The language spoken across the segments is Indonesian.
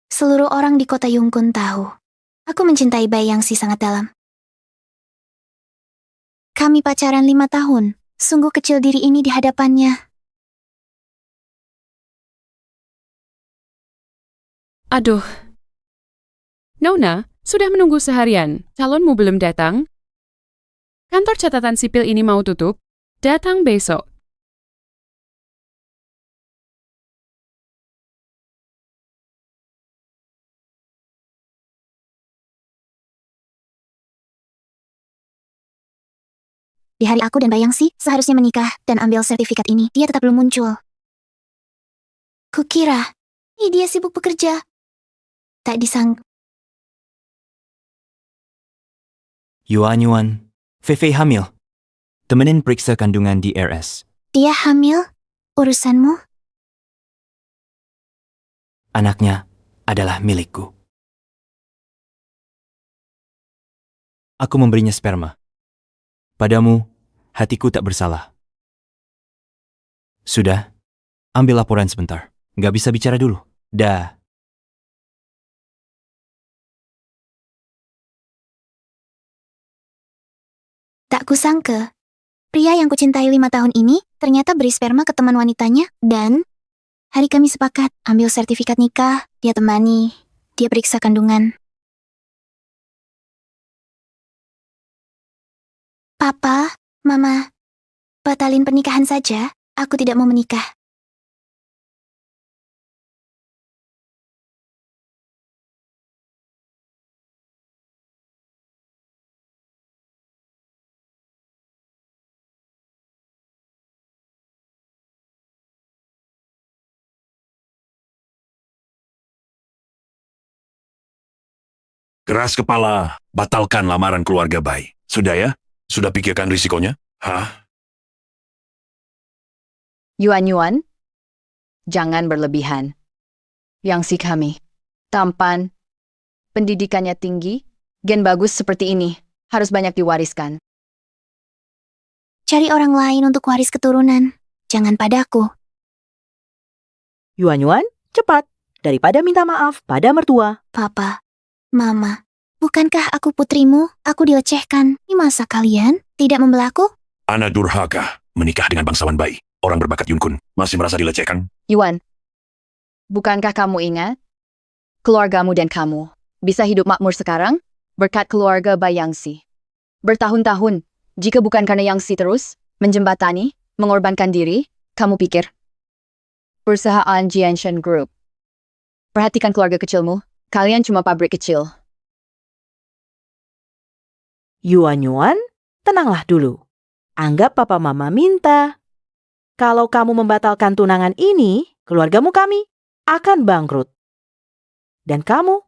Seluruh orang di kota Yungkun tahu. Aku mencintai Bai Yangxi sangat dalam. Kami pacaran 5 tahun. Sungguh kecil diri ini di hadapannya. Aduh. Nona, sudah menunggu seharian. Calonmu belum datang? Kantor catatan sipil ini mau tutup. Datang besok. Di hari aku dan Bai Yangxi seharusnya menikah dan ambil sertifikat ini. Dia tetap belum muncul. Kukira, dia sibuk bekerja. Tak disangka. Yuan, Fei hamil. Temenin periksa kandungan di RS. Dia hamil? Urusanmu? Anaknya adalah milikku. Aku memberinya sperma. Padamu, hatiku tak bersalah. Sudah, ambil laporan sebentar. Gak bisa bicara dulu. Dah. Tak kusangka. Pria yang kucintai 5 tahun ini ternyata beri sperma ke teman wanitanya dan hari kami sepakat ambil sertifikat nikah, dia temani, dia periksa kandungan. Papa, Mama, batalin pernikahan saja, aku tidak mau menikah. Keras kepala, batalkan lamaran keluarga Bai. Sudah ya? Sudah pikirkan risikonya? Hah? Yuan, jangan berlebihan. Yang si kami, tampan, pendidikannya tinggi, gen bagus seperti ini, harus banyak diwariskan. Cari orang lain untuk waris keturunan, jangan padaku. Yuan, cepat. Daripada minta maaf pada mertua. Papa, Mama, bukankah aku putrimu? Aku dilecehkan. Ini masa kalian tidak membelaku? Anak durhaka, menikah dengan bangsawan Bai. Orang berbakat Yunkun, masih merasa dilecehkan? Yuan, bukankah kamu ingat? Keluargamu dan kamu bisa hidup makmur sekarang berkat keluarga Bai Yangxi. Bertahun-tahun, jika bukan karena Yangxi terus menjembatani, mengorbankan diri, kamu pikir? Perusahaan Jianshan Group. Perhatikan keluarga kecilmu, kalian cuma pabrik kecil. Yuan, tenanglah dulu. Anggap papa mama minta. Kalau kamu membatalkan tunangan ini, keluargamu kami akan bangkrut. Dan kamu,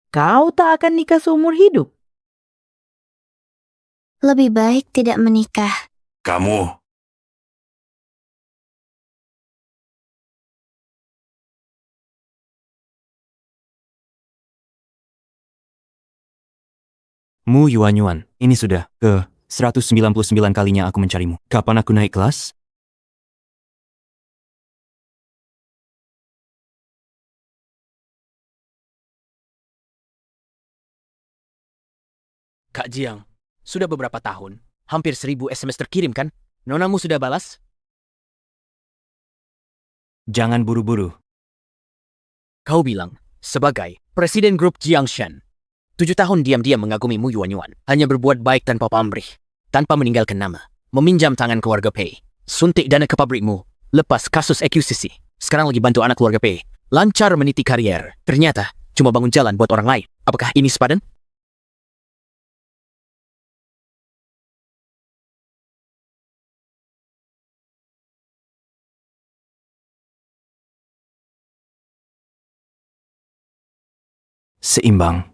kau tak akan nikah seumur hidup. Lebih baik tidak menikah. Kamu, Yuan, ini sudah ke 199 kalinya aku mencarimu. Kapan aku naik kelas? Kak Jiang, sudah beberapa tahun, hampir 1000 SMS terkirim kan? Nonamu sudah balas? Jangan buru-buru. Kau bilang, sebagai Presiden Grup Jiangshan, 7 tahun diam-diam mengagumi Mu Yuan, hanya berbuat baik tanpa pamrih, tanpa meninggalkan nama, meminjam tangan keluarga Pei, suntik dana ke pabrikmu, lepas kasus ekuisisi, sekarang lagi bantu anak keluarga Pei, lancar meniti karier, ternyata cuma bangun jalan buat orang lain. Apakah ini sepadan? Seimbang.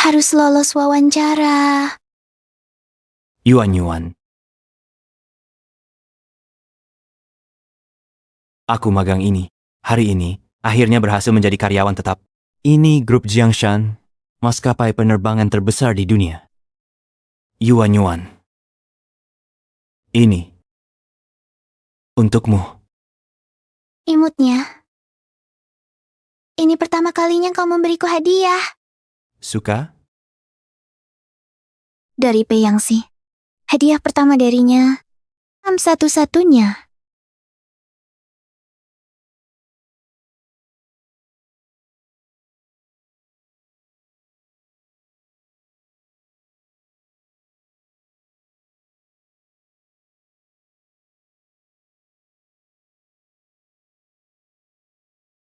harus lolos wawancara. Yuan. Aku magang ini. Hari ini, akhirnya berhasil menjadi karyawan tetap. Ini grup Jiangshan, maskapai penerbangan terbesar di dunia. Yuan. Ini. Untukmu. Imutnya. Ini pertama kalinya kau memberiku hadiah. Suka? Dari Peyangsi. Hadiah pertama darinya. Satu-satunya.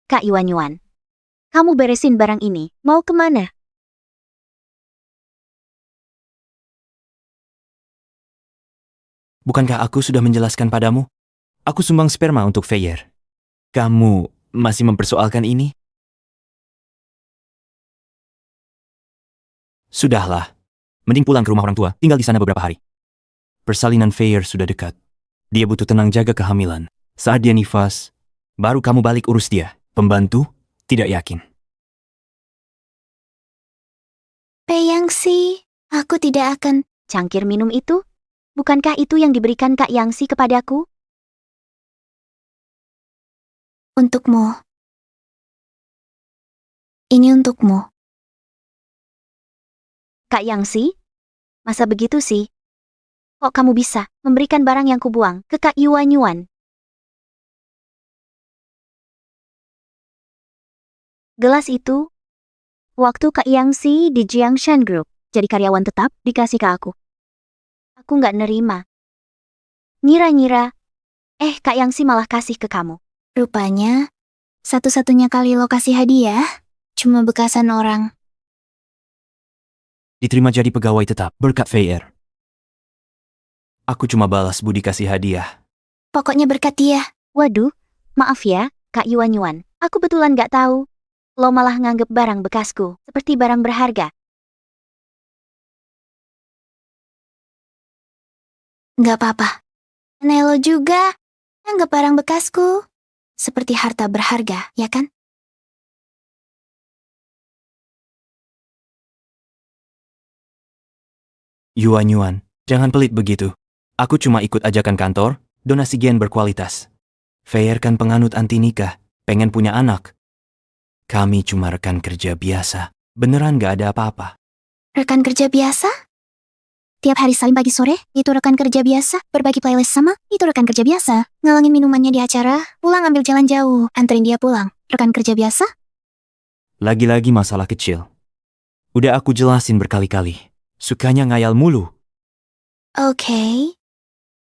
Kak Yuan, kamu beresin barang ini, mau kemana? Bukankah aku sudah menjelaskan padamu? Aku sumbang sperma untuk Feyer. Kamu masih mempersoalkan ini? Sudahlah. Mending pulang ke rumah orang tua, tinggal di sana beberapa hari. Persalinan Feyer sudah dekat. Dia butuh tenang jaga kehamilan. Saat dia nifas, baru kamu balik urus dia. Pembantu? Tidak yakin. Peyangsi, aku tidak akan. Cangkir minum itu? Bukankah itu yang diberikan Kak Yangsi kepadaku? Untukmu. Ini untukmu. Kak Yangsi? Masa begitu sih? Kok kamu bisa memberikan barang yang kubuang ke Kak Yuan? Gelas itu, waktu Kak Yangsi di Jiangshan Group, jadi karyawan tetap dikasih ke aku. Aku nggak nerima. Ngira-ngira, Kak Yangsi malah kasih ke kamu. Rupanya, satu-satunya kali lo kasih hadiah, cuma bekasan orang. Diterima jadi pegawai tetap, berkat Feyer. Aku cuma balas budi kasih hadiah. Pokoknya berkat dia. Waduh, maaf ya, Kak Yuan. Aku betulan nggak tahu. Lo malah nganggep barang bekasku seperti barang berharga. Nggak apa-apa. Nelo juga anggap barang bekasku seperti harta berharga, ya kan? Yuan, jangan pelit begitu. Aku cuma ikut ajakan kantor, donasi gen berkualitas. Feyer kan penganut anti nikah, pengen punya anak. Kami cuma rekan kerja biasa. Beneran gak ada apa-apa. Rekan kerja biasa? Tiap hari saling pagi sore, itu rekan kerja biasa. Berbagi playlist sama, itu rekan kerja biasa. Ngalangin minumannya di acara, pulang ambil jalan jauh, anterin dia pulang. Rekan kerja biasa? Lagi-lagi masalah kecil. Udah aku jelasin berkali-kali. Sukanya ngayal mulu. Oke.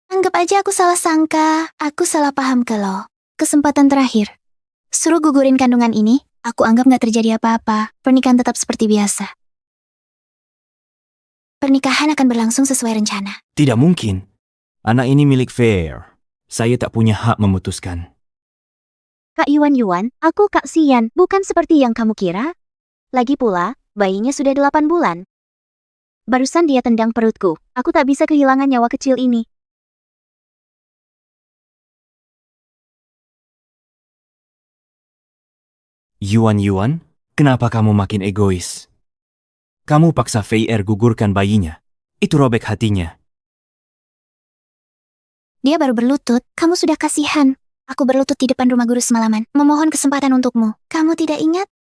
Anggap aja aku salah sangka, aku salah paham ke lo. Kesempatan terakhir. Suruh gugurin kandungan ini, aku anggap gak terjadi apa-apa. Pernikahan tetap seperti biasa. Pernikahan akan berlangsung sesuai rencana. Tidak mungkin. Anak ini milik Feyer. Saya tak punya hak memutuskan. Kak Yuan, aku Kak Sian, bukan seperti yang kamu kira. Lagi pula, bayinya sudah 8 bulan. Barusan dia tendang perutku, aku tak bisa kehilangan nyawa kecil ini. Yuan, kenapa kamu makin egois? Kamu paksa Feyer gugurkan bayinya. Itu robek hatinya. Dia baru berlutut, kamu sudah kasihan. Aku berlutut di depan rumah guru semalaman, memohon kesempatan untukmu. Kamu tidak ingat?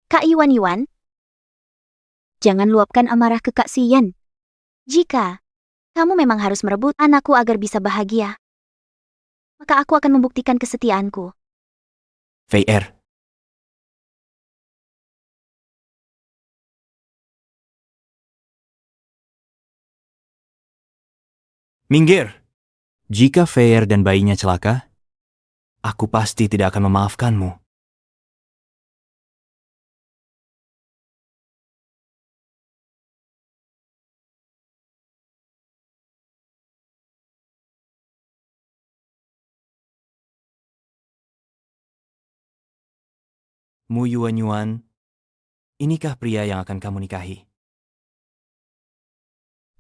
Kak Yuan, jangan luapkan amarah ke Kak Sian. Jika kamu memang harus merebut anakku agar bisa bahagia, maka aku akan membuktikan kesetiaanku. Feyer. Minggir! Jika Feyer dan bayinya celaka, aku pasti tidak akan memaafkanmu. Mu Yuanyuan, inikah pria yang akan kamu nikahi?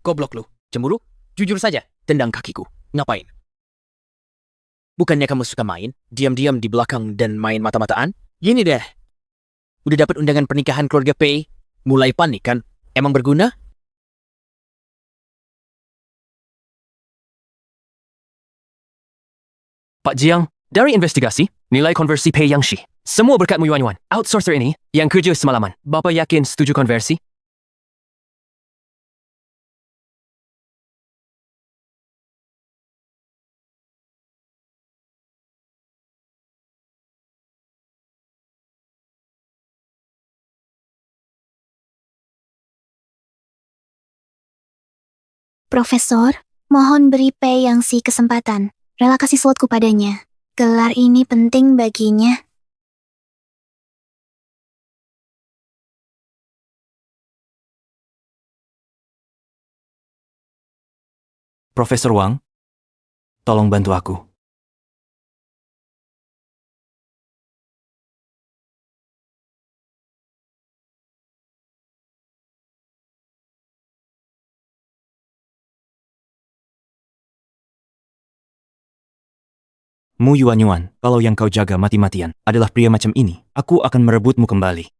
Goblok lu. Cemburu? Jujur saja, tendang kakiku. Ngapain? Bukannya kamu suka main, diam-diam di belakang dan main mata-mataan? Gini deh. Udah dapat undangan pernikahan keluarga Pei, mulai panik kan? Emang berguna? Pak Jiang, dari investigasi, nilai konversi Pei Yangshi. Semua berkat Mu Yuanyuan. Outsourcer ini, yang kerja semalaman. Bapak yakin setuju konversi? Profesor, mohon beri Pei Yangshi kesempatan. Rela kasih slotku padanya. Gelar ini penting baginya. Profesor Wang, tolong bantu aku. Mu Yuanyuan, kalau yang kau jaga mati-matian adalah pria macam ini, aku akan merebutmu kembali.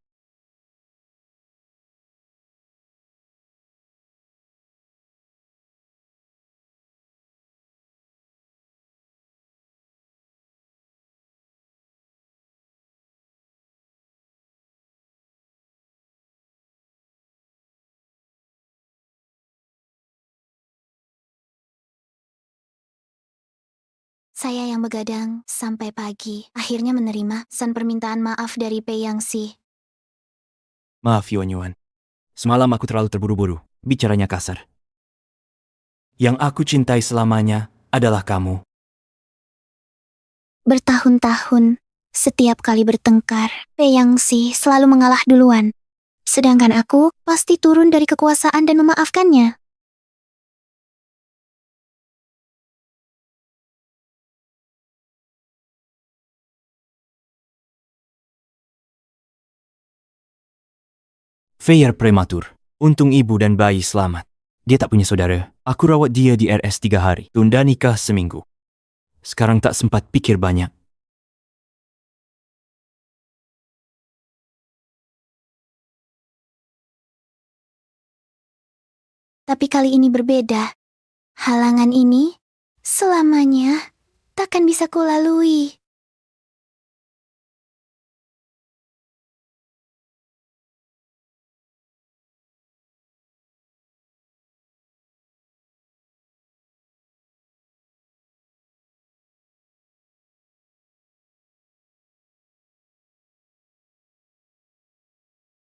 Saya yang begadang sampai pagi, akhirnya menerima pesan permintaan maaf dari Pei Yangshi. Maaf Yuanyuan, semalam aku terlalu terburu-buru, bicaranya kasar. Yang aku cintai selamanya adalah kamu. Bertahun-tahun, setiap kali bertengkar, Pei Yangshi selalu mengalah duluan. Sedangkan aku pasti turun dari kekuasaan dan memaafkannya. Feier prematur. Untung ibu dan bayi selamat. Dia tak punya saudara. Aku rawat dia di RS 3 hari. Tunda nikah seminggu. Sekarang tak sempat pikir banyak. Tapi kali ini berbeda. Halangan ini selamanya takkan bisa kulalui.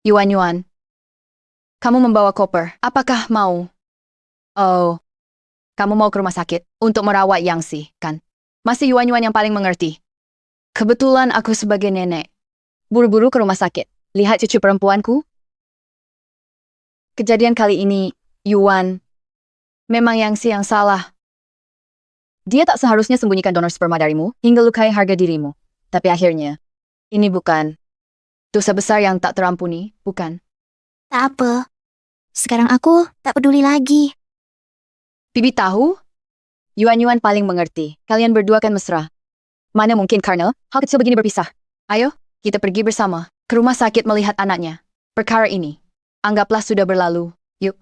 Yuan, kamu membawa koper. Apakah mau? Oh, kamu mau ke rumah sakit untuk merawat Yangshi, kan? Masih Yuan yang paling mengerti. Kebetulan aku sebagai nenek. Buru-buru ke rumah sakit. Lihat cucu perempuanku. Kejadian kali ini, Yuan, memang Yangshi yang salah. Dia tak seharusnya sembunyikan donor sperma darimu hingga lukai harga dirimu. Tapi akhirnya, ini bukan dosa besar yang tak terampuni, bukan? Tak apa. Sekarang aku tak peduli lagi. Bibi tahu? Yuan paling mengerti. Kalian berdua kan mesra. Mana mungkin karena hal kecil begini berpisah. Ayo, kita pergi bersama ke rumah sakit melihat anaknya. Perkara ini, anggaplah sudah berlalu. Yuk.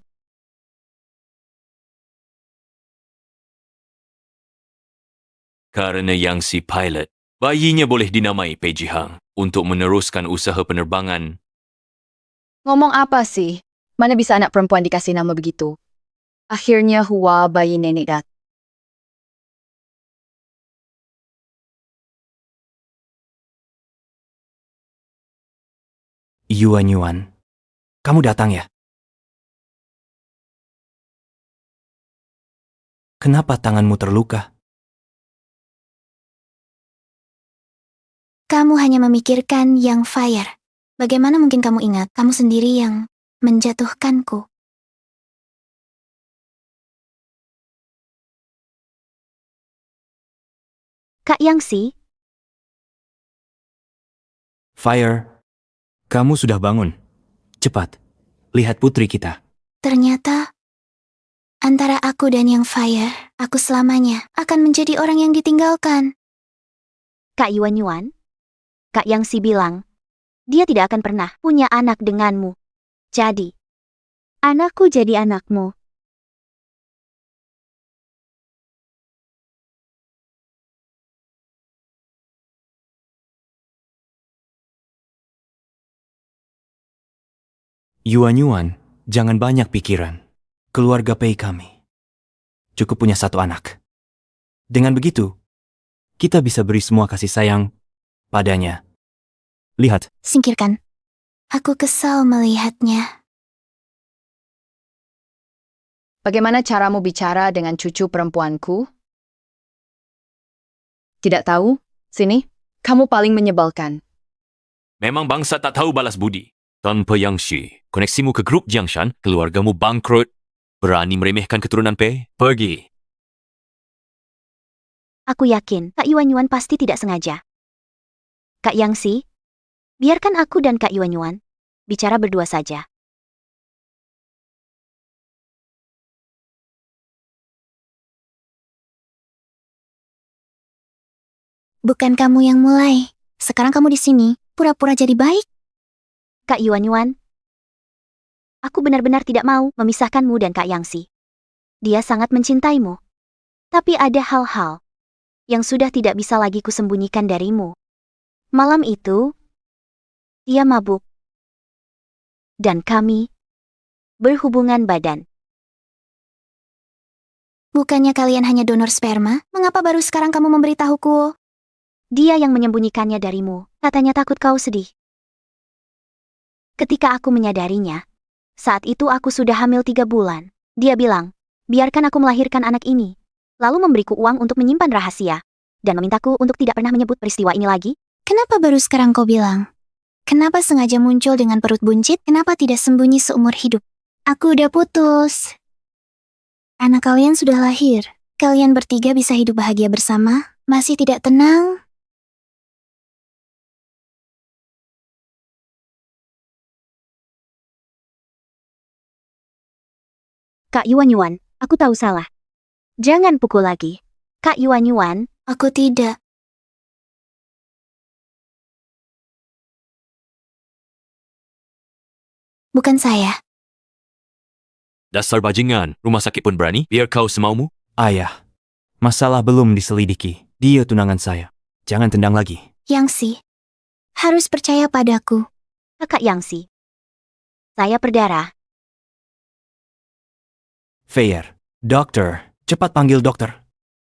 Karena Yangshi pilot, bayinya boleh dinamai Pei Jihang untuk meneruskan usaha penerbangan. Ngomong apa sih? Mana bisa anak perempuan dikasih nama begitu? Akhirnya Hua bayi nenek dat. Yuanyuan, kamu datang ya? Kenapa tanganmu terluka? Kamu hanya memikirkan yang fire. Bagaimana mungkin kamu ingat kamu sendiri yang menjatuhkanku? Kak Yangshi, Fire, Kamu sudah bangun. Cepat, lihat putri kita. Ternyata, antara aku dan Yang Fire, aku selamanya akan menjadi orang yang ditinggalkan. Kak Yuan, Kak Yangxi bilang, dia tidak akan pernah punya anak denganmu. Jadi, anakku jadi anakmu. Yuan, jangan banyak pikiran. Keluarga Pei kami cukup punya satu anak. Dengan begitu, kita bisa beri semua kasih sayang padanya. Lihat, Singkirkan. Aku kesal melihatnya. Bagaimana caramu bicara dengan cucu perempuanku? Tidak tahu? Sini, kamu paling menyebalkan. Memang bangsa tak tahu balas budi. Tanpa Yangshi, koneksimu ke grup Jiangshan, keluargamu bangkrut. Berani meremehkan keturunan Pei? Pergi. Aku yakin Kak Yuan pasti tidak sengaja. Kak Yangxi, biarkan aku dan Kak Yuan bicara berdua saja. Bukan kamu yang mulai. Sekarang kamu di sini, pura-pura jadi baik. Kak Yuan, aku benar-benar tidak mau memisahkanmu dan Kak Yangxi. Dia sangat mencintaimu. Tapi ada hal-hal yang sudah tidak bisa lagi kusembunyikan darimu. Malam itu, dia mabuk. Dan kami berhubungan badan. Bukannya kalian hanya donor sperma? Mengapa baru sekarang kamu memberitahuku? Dia yang menyembunyikannya darimu, katanya takut kau sedih. Ketika aku menyadarinya, saat itu aku sudah hamil 3 bulan. Dia bilang, biarkan aku melahirkan anak ini. Lalu memberiku uang untuk menyimpan rahasia. Dan memintaku untuk tidak pernah menyebut peristiwa ini lagi. Kenapa baru sekarang kau bilang? Kenapa sengaja muncul dengan perut buncit? Kenapa tidak sembunyi seumur hidup? Aku udah putus. Anak kalian sudah lahir. Kalian bertiga bisa hidup bahagia bersama. Masih tidak tenang? Kak Yuan, aku tahu salah. Jangan pukul lagi. Kak Yuan, Aku tidak. Bukan saya. Dasar bajingan, rumah sakit pun berani? Biar kau semaumu? ayah, masalah belum diselidiki. Dia tunangan saya. Jangan tendang lagi. Yangxi, harus percaya padaku. Kakak Yangxi. Saya berdarah. Fair, dokter, cepat panggil dokter.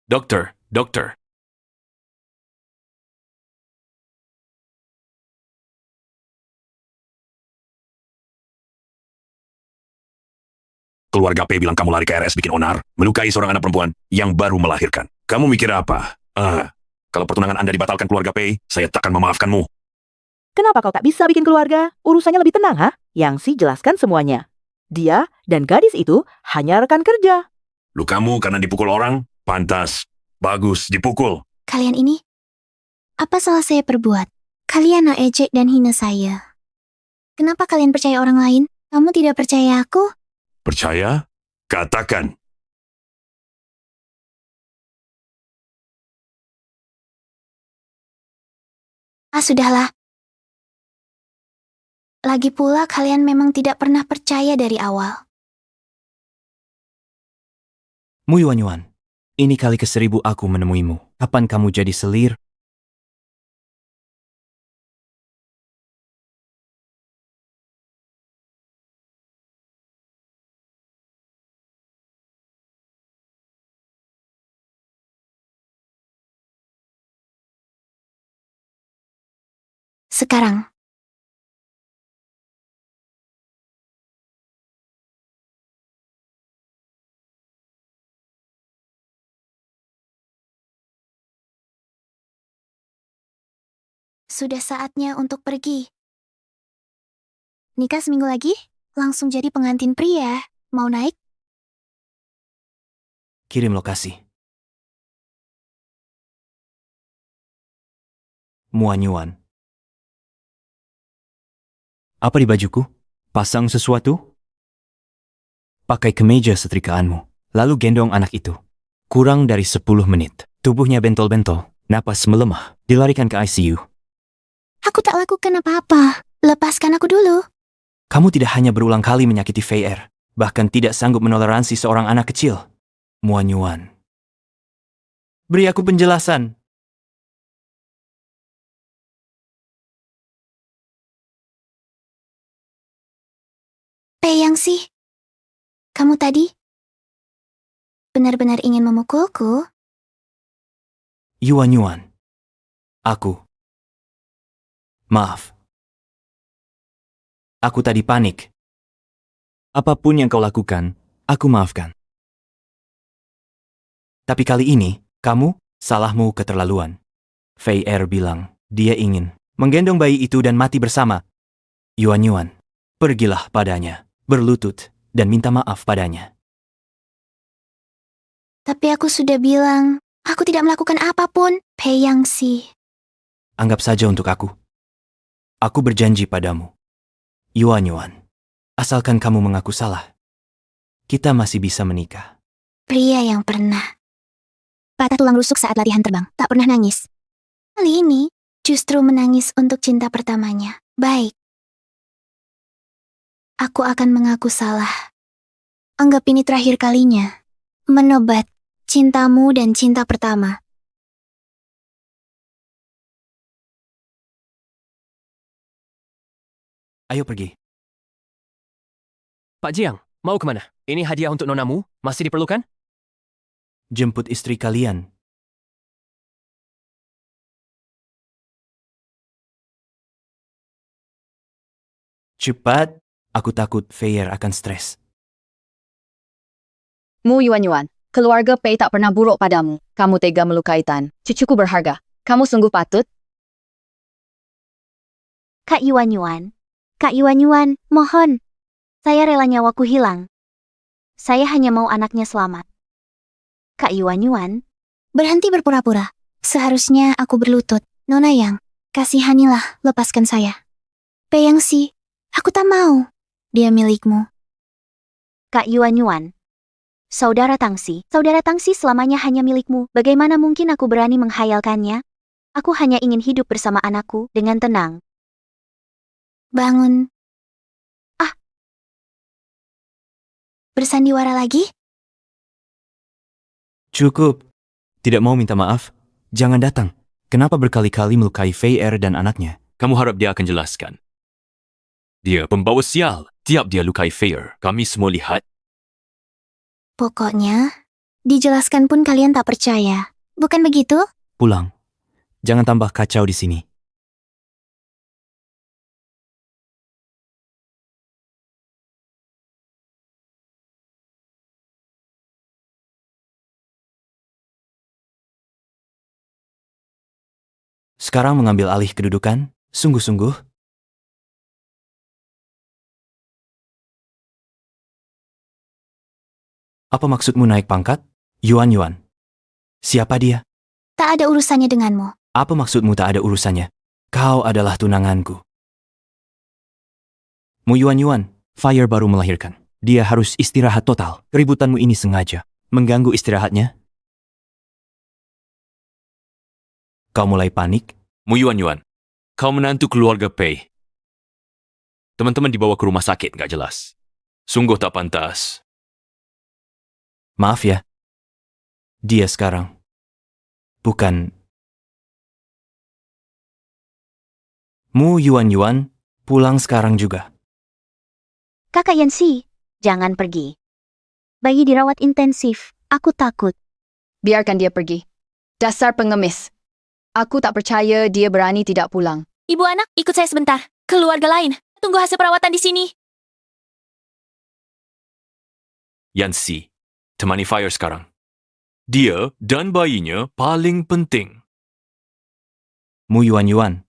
Dokter. Keluarga P bilang kamu lari ke RS bikin onar, melukai seorang anak perempuan yang baru melahirkan. Kamu mikir apa? Kalau pertunangan Anda dibatalkan keluarga P, saya takkan memaafkanmu. Kenapa kau tak bisa bikin keluarga? Urusannya lebih tenang, ha? Yangxi jelaskan semuanya. Dia dan gadis itu hanya rekan kerja. Lukamu karena dipukul orang? Pantas. Bagus, dipukul. Kalian ini? Apa salah saya perbuat? Kalian ejek dan hina saya. Kenapa kalian percaya orang lain? Kamu tidak percaya aku? Percaya? Katakan. Sudahlah. Lagi pula kalian memang tidak pernah percaya dari awal. Mu Yuan, ini kali ke-1000 aku menemuimu. Kapan kamu jadi selir? Sekarang. Sudah saatnya untuk pergi. Nikah seminggu lagi? Langsung jadi pengantin pria. Mau naik? Kirim lokasi. Yuan. Apa di bajuku? Pasang sesuatu? Pakai kemeja setrikaanmu, lalu gendong anak itu. Kurang dari 10 menit. Tubuhnya bentol-bentol, napas melemah, dilarikan ke ICU. Aku tak lakukan apa-apa. Lepaskan aku dulu. Kamu tidak hanya berulang kali menyakiti Fei Er, bahkan tidak sanggup menoleransi seorang anak kecil. Muan Yuan. Beri aku penjelasan. Pei Yangxi, kamu tadi benar-benar ingin memukulku? Yuan Yuan. Aku. Maaf. Aku tadi panik. Apapun yang kau lakukan, aku maafkan. Tapi kali ini, kamu, salahmu keterlaluan. Fei Er bilang, dia ingin menggendong bayi itu dan mati bersama. Yuan Yuan, pergilah padanya, berlutut, dan minta maaf padanya. Tapi aku sudah bilang, aku tidak melakukan apapun, Pei Yangxi. Anggap saja untuk aku. Aku berjanji padamu. Yuan Yuan, asalkan kamu mengaku salah, kita masih bisa menikah. Pria yang pernah patah tulang rusuk saat latihan terbang, tak pernah nangis. Kali ini, justru menangis untuk cinta pertamanya. Baik. Aku akan mengaku salah. Anggap ini terakhir kalinya. Menobat cintamu dan cinta pertama. Ayo pergi. Pak Jiang, mau kemana? Ini hadiah untuk nonamu, masih diperlukan? Jemput istri kalian. Cepat, aku takut Fei Er akan stres. Mu Yuan, keluarga Pei tak pernah buruk padamu. Kamu tega melukai Tan. Cucuku berharga. Kamu sungguh patut. Kak Yuan, mohon. Saya rela nyawaku hilang. Saya hanya mau anaknya selamat. Kak Yuan, Berhenti berpura-pura. Seharusnya aku berlutut. Nona Yang, kasihanilah, lepaskan saya. Pei Yangxi, aku tak mau. Dia milikmu. Kak Yuan. Saudara Tangsi selamanya hanya milikmu. Bagaimana mungkin aku berani menghayalkannya? Aku hanya ingin hidup bersama anakku dengan tenang. Bangun. Bersandiwara lagi? Cukup. Tidak mau minta maaf? Jangan datang. Kenapa berkali-kali melukai Fei Er dan anaknya? Kamu harap dia akan jelaskan. Dia pembawa sial. Tiap dia lukai Fei Er, kami semua lihat. Pokoknya, dijelaskan pun kalian tak percaya. Bukan begitu? Pulang. Jangan tambah kacau di sini. Sekarang mengambil alih kedudukan? Sungguh-sungguh? Apa maksudmu naik pangkat? Yuan. Siapa dia? Tak ada urusannya denganmu. Apa maksudmu tak ada urusannya? Kau adalah tunanganku. Mu Yuan, Fire baru melahirkan. Dia harus istirahat total. Keributanmu ini sengaja mengganggu istirahatnya? Kau mulai panik? Mu Yuan, kau menantu keluarga Pei. Teman-teman dibawa ke rumah sakit, nggak jelas. Sungguh tak pantas. Maaf ya. Dia sekarang. Bukan. Mu Yuan, pulang sekarang juga. Kakak Yanxi, jangan pergi. Bayi dirawat intensif. Aku takut. Biarkan dia pergi. Dasar pengemis. Aku tak percaya dia berani tidak pulang. Ibu anak, ikut saya sebentar. Keluarga lain, tunggu hasil perawatan di sini. Yanxi, temani Fire sekarang. Dia dan bayinya paling penting. Mu Yuan,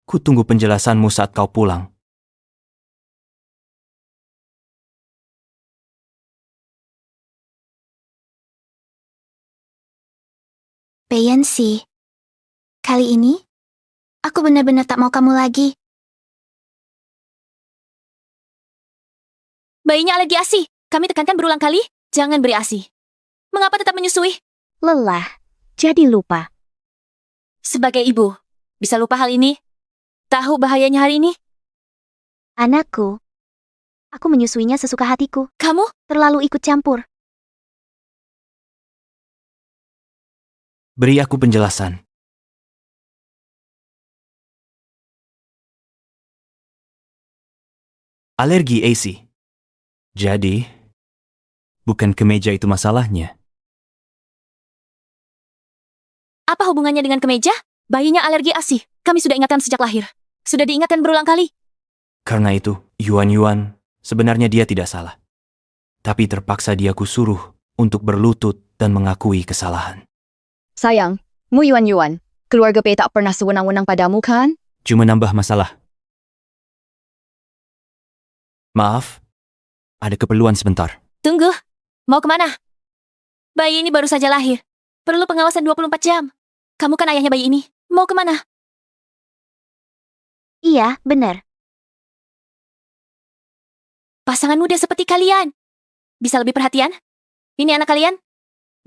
ku tunggu penjelasanmu saat kau pulang. Pei Yangxi, kali ini, aku benar-benar tak mau kamu lagi. Bayinya alergi ASI. Kami tekankan berulang kali, jangan beri ASI. Mengapa tetap menyusui? Lelah, jadi lupa. Sebagai ibu, bisa lupa hal ini? Tahu bahayanya hari ini? Anakku, aku menyusuinya sesuka hatiku. Kamu? Terlalu ikut campur. Beri aku penjelasan. Alergi ASI. Jadi, bukan kemeja itu masalahnya. Apa hubungannya dengan kemeja? Bayinya alergi ASI. Kami sudah ingatkan sejak lahir. Sudah diingatkan berulang kali. Karena itu, Yuan, sebenarnya dia tidak salah. Tapi terpaksa dia kusuruh untuk berlutut dan mengakui kesalahan. Sayang, Mu Yuan, keluarga Pei tak pernah sewenang-wenang padamu kan? Cuma nambah masalah. Maaf, ada keperluan sebentar. Tunggu. Mau kemana? Bayi ini baru saja lahir. Perlu pengawasan 24 jam. Kamu kan ayahnya bayi ini. Mau kemana? Iya, benar. Pasangan muda seperti kalian. Bisa lebih perhatian? Ini anak kalian?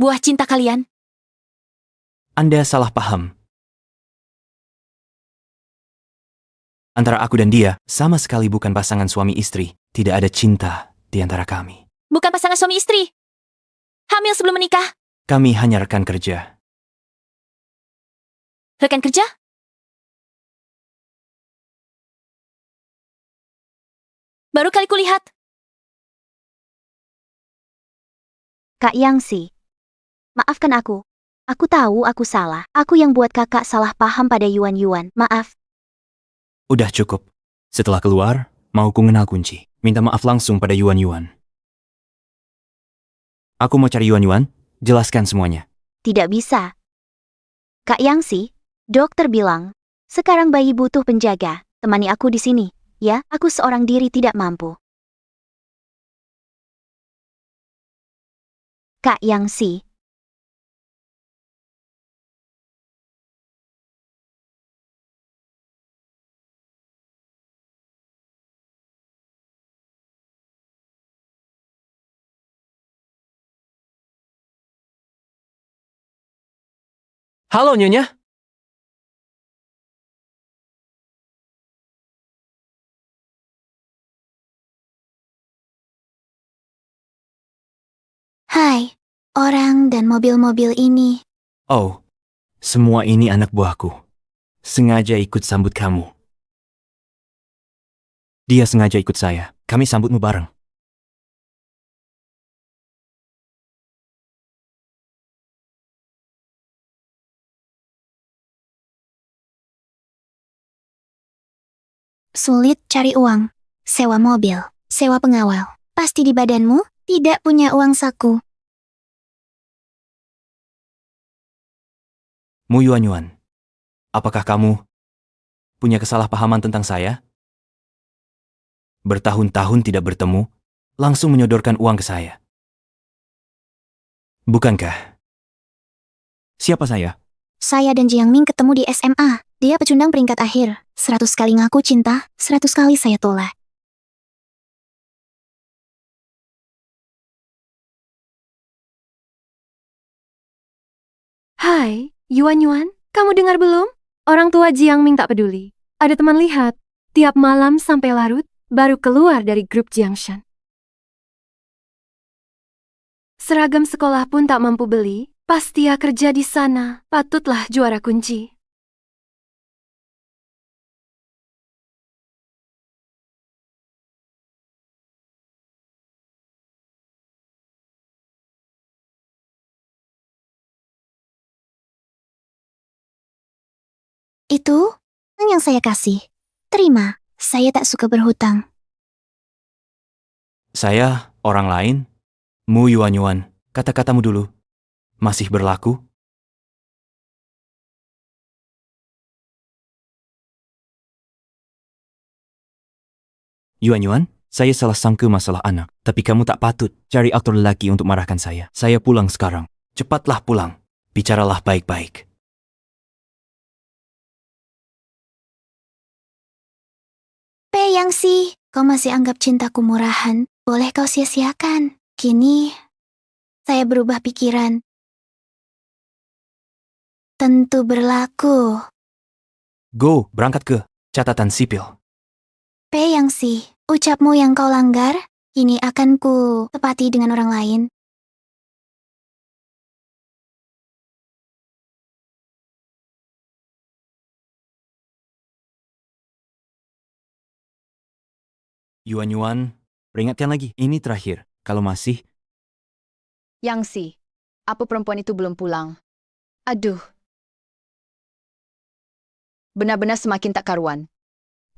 Buah cinta kalian. Anda salah paham. Antara aku dan dia, sama sekali bukan pasangan suami istri. Tidak ada cinta di antara kami. Bukan pasangan suami istri. Hamil sebelum menikah. Kami hanya rekan kerja. Rekan kerja? Baru kali kulihat. Kak Yangsi, maafkan aku. Aku tahu aku salah. Aku yang buat kakak salah paham pada Yuan. Maaf. Udah cukup. Setelah keluar, mau ku ngenal kunci. Minta maaf langsung pada Yuan. Aku mau cari Yuan, jelaskan semuanya. Tidak bisa. Kak Yangsi, dokter bilang, sekarang bayi butuh penjaga. Temani aku di sini. Ya, aku seorang diri tidak mampu. Kak Yangsi. Halo, Nyonya. Hai, orang dan mobil-mobil ini. Oh, semua ini anak buahku. Sengaja ikut sambut kamu. Dia sengaja ikut saya. Kami sambutmu bareng. Sulit cari uang. Sewa mobil. Sewa pengawal. Pasti di badanmu tidak punya uang saku. Mu Yuan, apakah kamu punya kesalahpahaman tentang saya? Bertahun-tahun tidak bertemu, langsung menyodorkan uang ke saya. Bukankah? Siapa saya? Saya dan Jiang Ming ketemu di SMA. Dia pecundang peringkat akhir. 100 kali ngaku cinta, 100 kali saya tolak. Hai, Yuan, kamu dengar belum? Orang tua Jiang Ming tak peduli. Ada teman lihat, tiap malam sampai larut, baru keluar dari grup Jiangshan. Seragam sekolah pun tak mampu beli, pas dia kerja di sana, patutlah juara kunci. Itu yang saya kasih. Terima, saya tak suka berhutang. Saya, orang lain? Mu Yuan, kata-katamu dulu. Masih berlaku? Yuan, saya salah sangka masalah anak. Tapi kamu tak patut cari aktor lelaki untuk marahkan saya. Saya pulang sekarang. Cepatlah pulang. Bicaralah baik-baik. Pei Yangsi, kau masih anggap cintaku murahan? boleh kau sia-siakan. Kini, saya berubah pikiran. Tentu berlaku. Go, berangkat ke catatan sipil. Pei Yangxi, ucapmu yang kau langgar, kini akan ku tepati dengan orang lain. Yuan, peringatkan lagi. Ini terakhir. Kalau masih, Yangxi, apa perempuan itu belum pulang? Aduh. Benar-benar semakin tak karuan.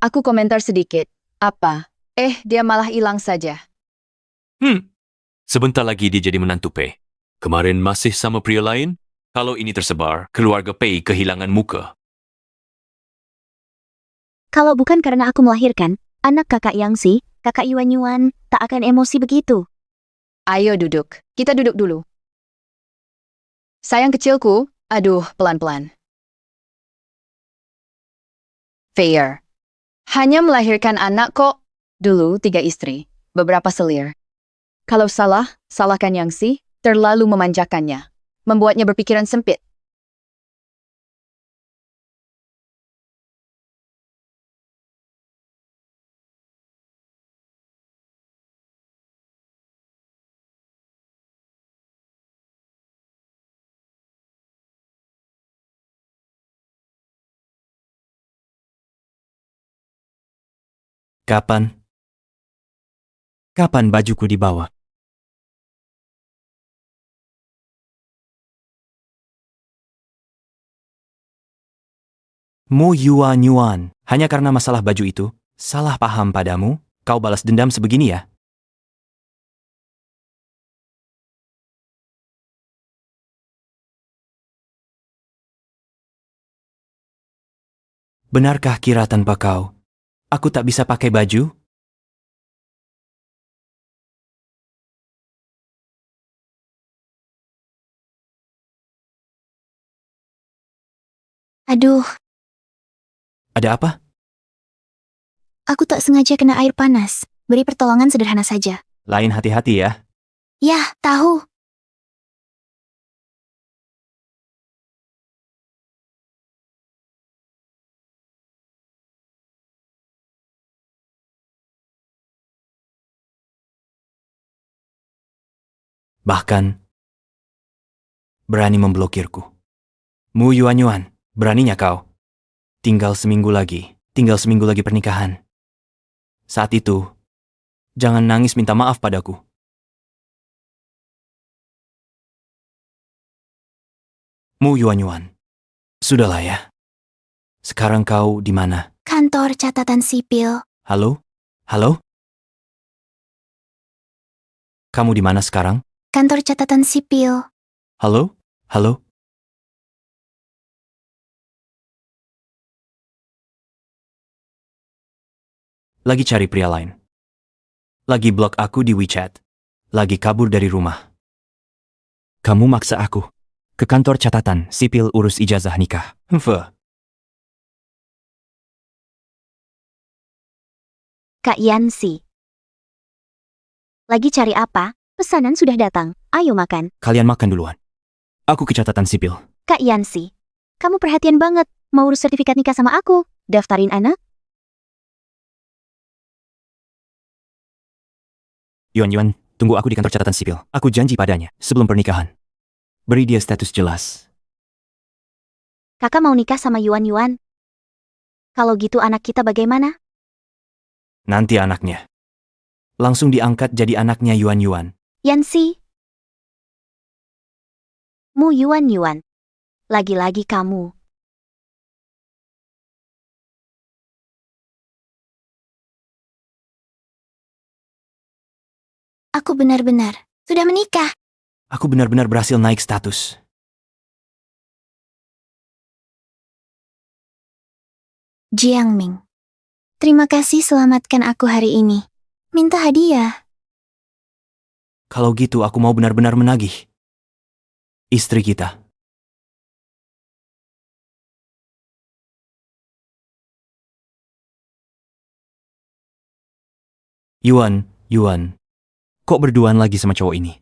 Aku komentar sedikit. Apa? Dia malah hilang saja. Sebentar lagi dia jadi menantu Pei. Kemarin masih sama pria lain? Kalau ini tersebar, keluarga Pei kehilangan muka. Kalau bukan karena aku melahirkan, anak kakak Yangxi, kakak Yuan tak akan emosi begitu. Ayo duduk. Kita duduk dulu. Sayang kecilku, aduh, pelan-pelan. Fair. Hanya melahirkan anak kok. Dulu 3 istri, beberapa selir. Kalau salah, salahkan Yangxi, terlalu memanjakannya. Membuatnya berpikiran sempit. kapan bajuku dibawa? Mu Yuan, hanya karena masalah baju itu, salah paham padamu, kau balas dendam sebegini ya? Benarkah kira tanpa kau, aku tak bisa pakai baju? Aduh, Ada apa? aku tak sengaja kena air panas. Beri pertolongan sederhana saja. Lain hati-hati ya. Yah, tahu. Bahkan, berani memblokirku. Mu Yuan, beraninya kau. Tinggal seminggu lagi pernikahan. Saat itu, jangan nangis minta maaf padaku. Mu Yuan, sudahlah ya. Sekarang kau di mana? Kantor catatan sipil. Halo? Kamu di mana sekarang? Kantor catatan sipil. Halo? Lagi cari pria lain. Lagi blok aku di WeChat. Lagi kabur dari rumah. Kamu maksa aku ke kantor catatan sipil urus ijazah nikah. Kak Yansi. Lagi cari apa? Pesanan sudah datang. Ayo makan. Kalian makan duluan. Aku ke catatan sipil. Kak Yansi. Kamu perhatian banget. Mau urus sertifikat nikah sama aku? Daftarin anak? Yuan, tunggu aku di kantor catatan sipil. Aku janji padanya sebelum pernikahan. Beri dia status jelas. Kakak mau nikah sama Yuan. Kalau gitu anak kita bagaimana? Nanti anaknya langsung diangkat jadi anaknya Yuan. Yansi. Mu Yuan. Lagi-lagi kamu. Aku benar-benar sudah menikah. Aku benar-benar berhasil naik status. Jiangming. Terima kasih selamatkan aku hari ini. Minta hadiah. Kalau gitu aku mau benar-benar menagih istri kita. Yuan, Kok berduaan lagi sama cowok ini?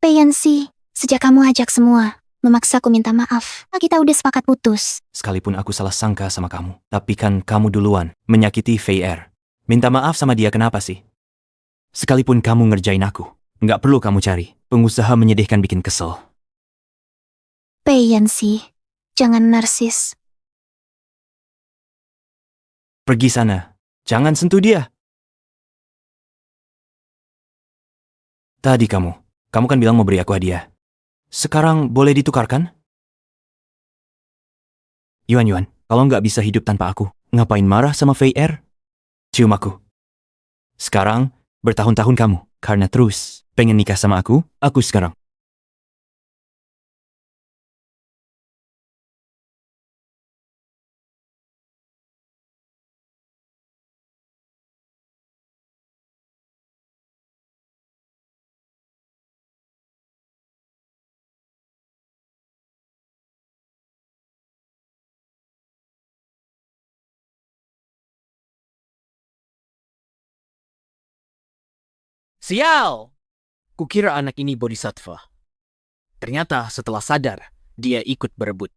Pei Yanxi, sejak kamu ajak semua, memaksaku minta maaf. Kita udah sepakat putus. Sekalipun aku salah sangka sama kamu, tapi kan kamu duluan menyakiti Fei Er. Minta maaf sama dia kenapa sih? Sekalipun kamu ngerjain aku, nggak perlu kamu cari. Pengusaha menyedihkan bikin kesel. Pei Yanxi, jangan narsis. Pergi sana. Jangan sentuh dia. Tadi kamu kan bilang mau beri aku hadiah. Sekarang boleh ditukarkan? Yuan, kalau nggak bisa hidup tanpa aku, ngapain marah sama Fei Er? Cium aku. Sekarang, bertahun-tahun kamu, karena terus pengen nikah sama aku sekarang. Sial! Kukira anak ini bodhisattva. Ternyata setelah sadar, dia ikut berebut.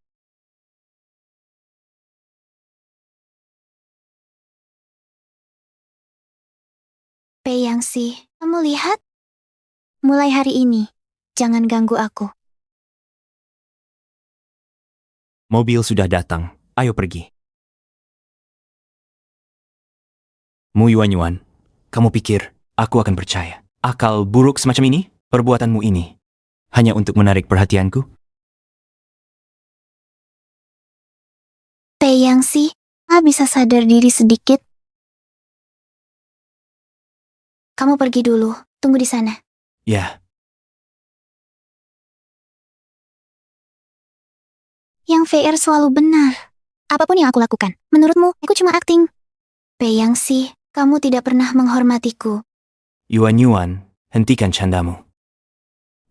Pei Yanxi, kamu lihat? Mulai hari ini, jangan ganggu aku. Mobil sudah datang. Ayo pergi. Mu Yuan, kamu pikir aku akan percaya akal buruk semacam ini? Perbuatanmu ini hanya untuk menarik perhatianku? Pei Yanxi, bisa sadar diri sedikit? Kamu pergi dulu, tunggu di sana. Ya, Yang VR selalu benar. Apapun yang aku lakukan, menurutmu, aku cuma akting. Pei Yanxi, kamu tidak pernah menghormatiku. Yuan, hentikan candamu.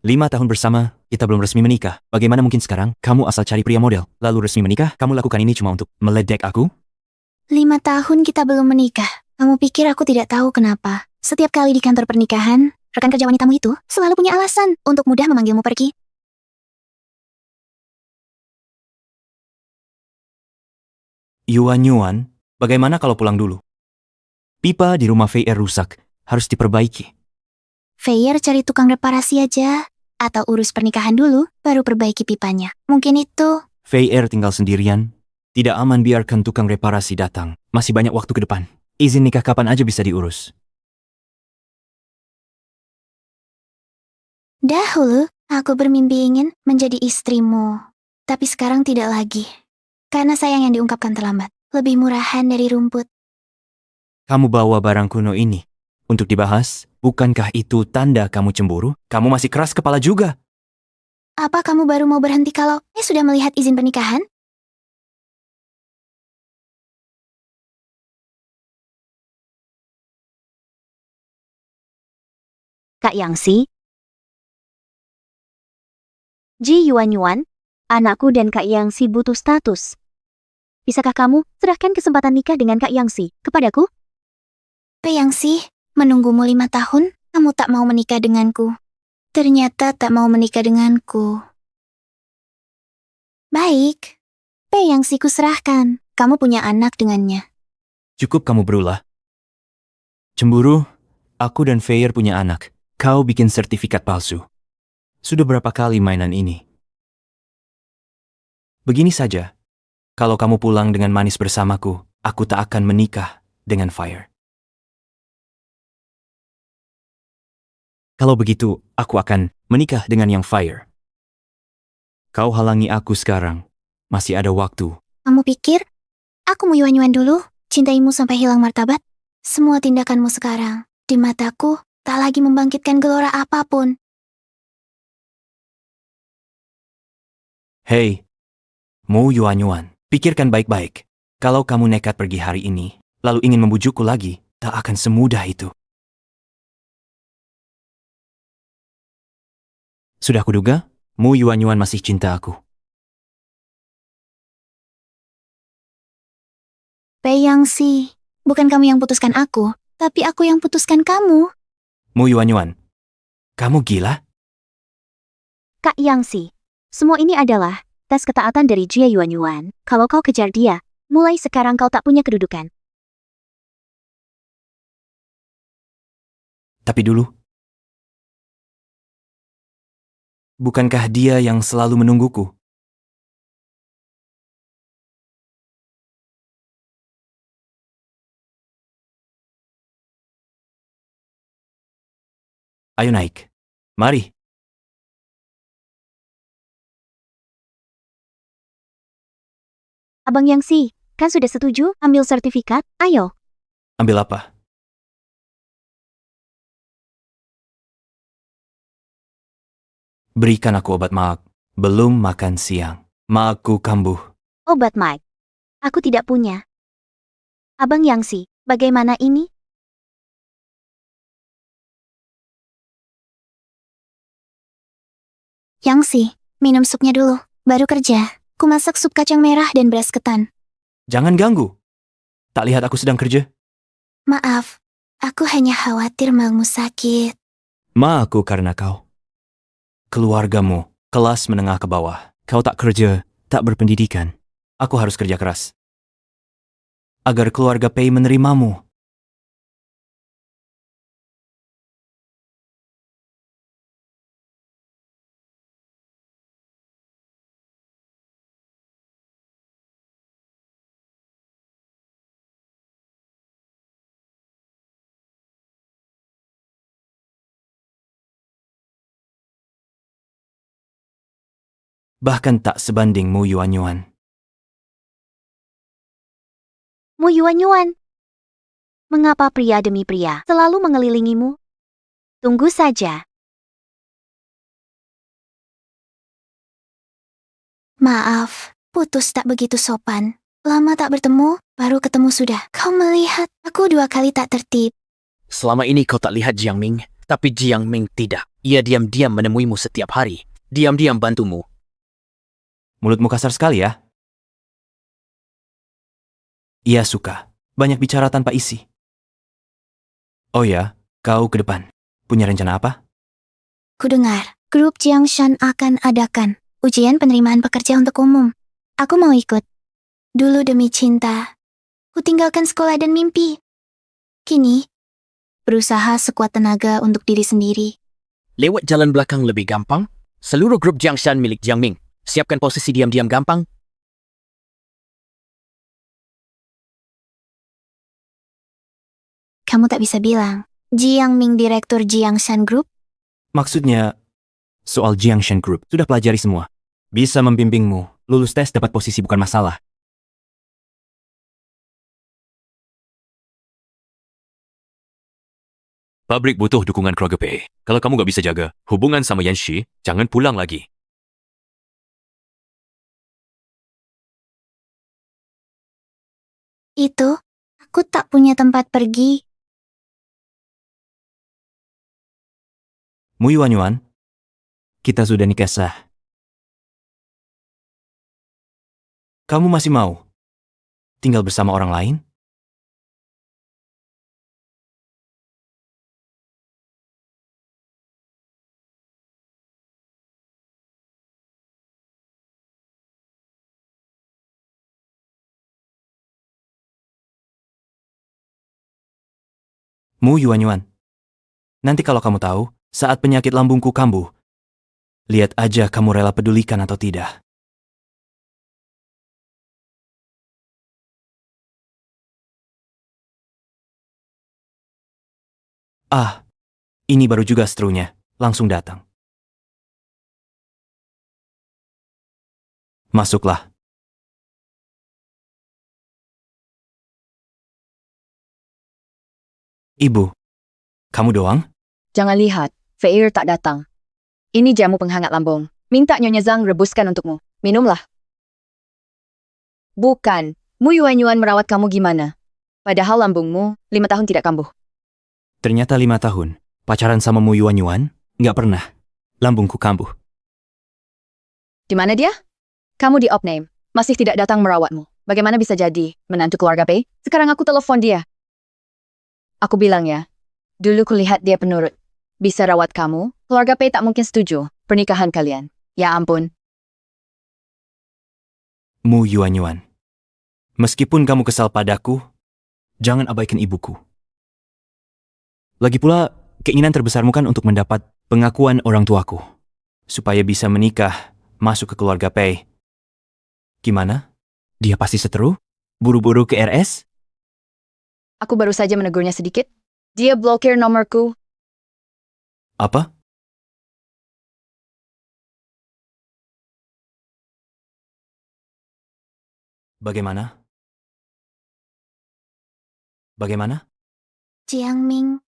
5 tahun bersama, kita belum resmi menikah. Bagaimana mungkin sekarang kamu asal cari pria model, lalu resmi menikah? Kamu lakukan ini cuma untuk meledek aku? 5 tahun kita belum menikah. Kamu pikir aku tidak tahu kenapa? Setiap kali di kantor pernikahan, rekan kerja wanitamu itu selalu punya alasan untuk mudah memanggilmu pergi. Yuan, bagaimana kalau pulang dulu? Pipa di rumah Fei Er rusak, harus diperbaiki. Feier cari tukang reparasi aja. Atau urus pernikahan dulu, baru perbaiki pipanya. Mungkin itu. Fei Er tinggal sendirian. Tidak aman biarkan tukang reparasi datang. Masih banyak waktu ke depan. Izin nikah kapan aja bisa diurus. Dahulu, aku bermimpi ingin menjadi istrimu. Tapi sekarang tidak lagi. Karena sayang yang diungkapkan terlambat. Lebih murahan dari rumput. Kamu bawa barang kuno ini untuk dibahas? Bukankah itu tanda kamu cemburu? Kamu masih keras kepala juga. Apa kamu baru mau berhenti kalau sudah melihat izin pernikahan? Kak Yangsi, Ji Yuan, anakku dan Kak Yangsi butuh status. Bisakah kamu serahkan kesempatan nikah dengan Kak Yangsi kepadaku? Pei Yanxi, menunggumu 5 tahun, kamu tak mau menikah denganku. Ternyata tak mau menikah denganku. Baik, Pei Yanxi kuserahkan. Kamu punya anak dengannya. Cukup kamu berulah. Cemburu, aku dan Feier punya anak. Kau bikin sertifikat palsu. Sudah berapa kali mainan ini? Begini saja, kalau kamu pulang dengan manis bersamaku, aku tak akan menikah dengan Fire. Kalau begitu, aku akan menikah dengan yang Fire. Kau halangi aku sekarang. Masih ada waktu. Kamu pikir, aku mau Yuan dulu, cintaimu sampai hilang martabat? Semua tindakanmu sekarang, di mataku, tak lagi membangkitkan gelora apapun. Hei, Mu Yuan, pikirkan baik-baik. Kalau kamu nekat pergi hari ini, lalu ingin membujukku lagi, tak akan semudah itu. Sudah kuduga, Mu Yuan masih cinta aku. Pei Yanxi, bukan kamu yang putuskan aku, Tapi aku yang putuskan kamu. Mu Yuanyuan, kamu gila? Kak Yangxi, semua ini adalah tes ketaatan dari Jia Yuanyuan. Kalau kau kejar dia, mulai sekarang kau tak punya kedudukan. Tapi dulu, bukankah dia yang selalu menungguku? Ayo naik. Mari. Abang Yangxi, kan sudah setuju ambil sertifikat? Ayo. Ambil apa? Berikan aku obat maak. Belum makan siang. Maakku kambuh. Obat Mike. Aku tidak punya. Abang Yangxi, bagaimana ini? Yangxi, minum supnya dulu, baru kerja. Ku masak sup kacang merah dan beras ketan. Jangan ganggu. Tak lihat aku sedang kerja? Maaf, aku hanya khawatir mamu sakit. Ma aku karena kau. Keluargamu, kelas menengah ke bawah. Kau tak kerja, tak berpendidikan. Aku harus kerja keras. Agar keluarga Pei menerimamu. Bahkan tak sebanding Mu Yuanyuan. Mu Yuanyuan. Mengapa pria demi pria selalu mengelilingimu? Tunggu saja. Maaf, putus tak begitu sopan. Lama tak bertemu, baru ketemu sudah. Kau melihat, aku 2 kali tak tertib. Selama ini kau tak lihat Jiang Ming, tapi Jiang Ming tidak. Ia diam-diam menemuimu setiap hari. Diam-diam bantumu. Mulutmu kasar sekali ya. Ia suka. Banyak bicara tanpa isi. Oh ya, kau ke depan. Punya rencana apa? Kudengar, grup Jiangshan akan adakan ujian penerimaan pekerja untuk umum. Aku mau ikut. Dulu demi cinta, ku tinggalkan sekolah dan mimpi. Kini, berusaha sekuat tenaga untuk diri sendiri. Lewat jalan belakang lebih gampang. Seluruh grup Jiangshan milik Jiang Ming. Siapkan posisi diam-diam gampang. Kamu tak bisa bilang, Jiang Ming direktur Jiangshan Group? Maksudnya, soal Jiangshan Group sudah pelajari semua. Bisa membimbingmu. Lulus tes dapat posisi bukan masalah. Pabrik butuh dukungan keluarga Pei. Kalau kamu gak bisa jaga hubungan sama Yanxi, jangan pulang lagi. Itu, aku tak punya tempat pergi. Mu Yuanyuan, kita sudah nikah sah. Kamu masih mau tinggal bersama orang lain? Mu Yuanyuan, nanti kalau kamu tahu, saat penyakit lambungku kambuh, lihat aja kamu rela pedulikan atau tidak. Ah, ini baru juga seterunya, langsung datang. Masuklah. Ibu, kamu doang? Jangan lihat, Feir tak datang. Ini jamu penghangat lambung. Minta Nyonya Zhang rebuskan untukmu. Minumlah. Bukan, Mu Yuanyuan merawat kamu gimana? Padahal lambungmu 5 tahun tidak kambuh. Ternyata 5 tahun, pacaran sama Mu Yuanyuan, nggak pernah. Lambungku kambuh. Di mana dia? Kamu di Opname. Masih tidak datang merawatmu. Bagaimana bisa jadi menantu keluarga Pei? Sekarang aku telepon dia. Aku bilang ya, dulu kulihat dia penurut. Bisa rawat kamu, keluarga Pei tak mungkin setuju pernikahan kalian. Ya ampun. Mu Yuanyuan. Meskipun kamu kesal padaku, jangan abaikan ibuku. Lagi pula, keinginan terbesarmu kan untuk mendapat pengakuan orang tuaku. Supaya bisa menikah, masuk ke keluarga Pei. Gimana? Dia pasti seteru? Buru-buru ke RS? Aku baru saja menegurnya sedikit. Dia blokir nomorku. Apa? Bagaimana? Bagaimana? Jiangming,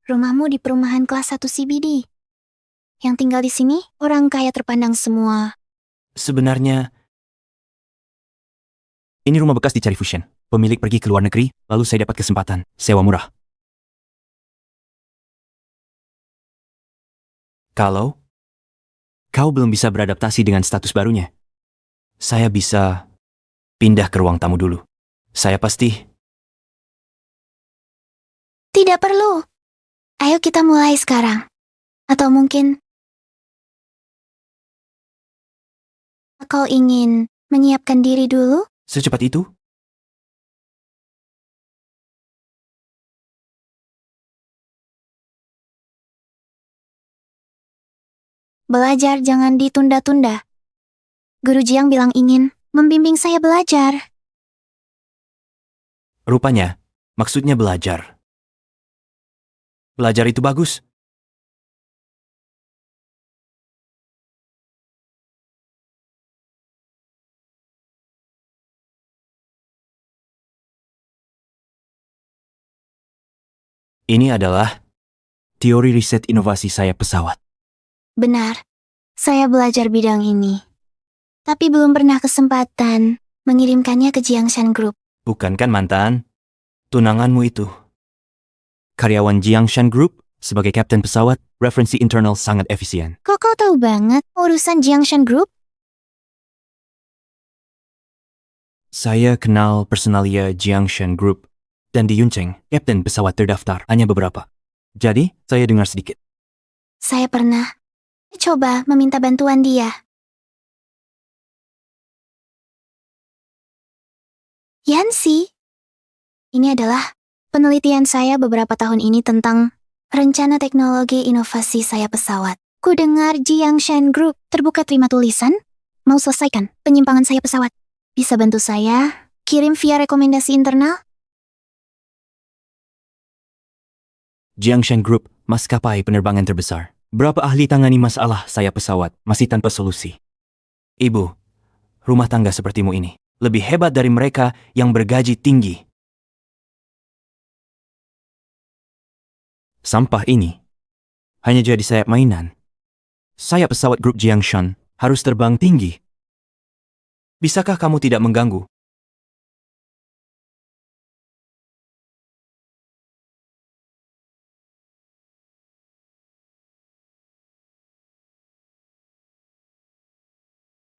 rumahmu di perumahan kelas 1 CBD. Yang tinggal di sini, orang kaya terpandang semua. Sebenarnya, ini rumah bekas di Cari Fusion. Pemilik pergi ke luar negeri, lalu saya dapat kesempatan sewa murah. Kalau kau belum bisa beradaptasi dengan status barunya, saya bisa pindah ke ruang tamu dulu. Saya pasti... Tidak perlu. Ayo kita mulai sekarang. Atau mungkin kau ingin menyiapkan diri dulu? Secepat itu? Belajar jangan ditunda-tunda. Guru Jiang bilang ingin membimbing saya belajar. Rupanya, maksudnya belajar. Belajar itu bagus. Ini adalah teori riset inovasi sayap pesawat. Benar, saya belajar bidang ini. Tapi belum pernah kesempatan mengirimkannya ke Jiangshan Group. Bukan kan mantan? Tunanganmu itu. Karyawan Jiangshan Group sebagai kapten pesawat, referensi internal sangat efisien. Kok kau tahu banget urusan Jiangshan Group? Saya kenal personalia Jiangshan Group dan di Yuncheng, kapten pesawat terdaftar hanya beberapa. Jadi, saya dengar sedikit. Saya pernah coba meminta bantuan dia. Yansi, ini adalah penelitian saya beberapa tahun ini tentang rencana teknologi inovasi sayap pesawat. Ku dengar Jiangshan Group terbuka terima tulisan, mau selesaikan penyimpangan sayap pesawat. Bisa bantu saya kirim via rekomendasi internal? Jiangshan Group, maskapai penerbangan terbesar. Berapa ahli tangani masalah sayap pesawat masih tanpa solusi. Ibu, rumah tangga sepertimu ini lebih hebat dari mereka yang bergaji tinggi. Sampah ini hanya jadi sayap mainan. Sayap pesawat grup Jiangshan harus terbang tinggi. Bisakah kamu tidak mengganggu?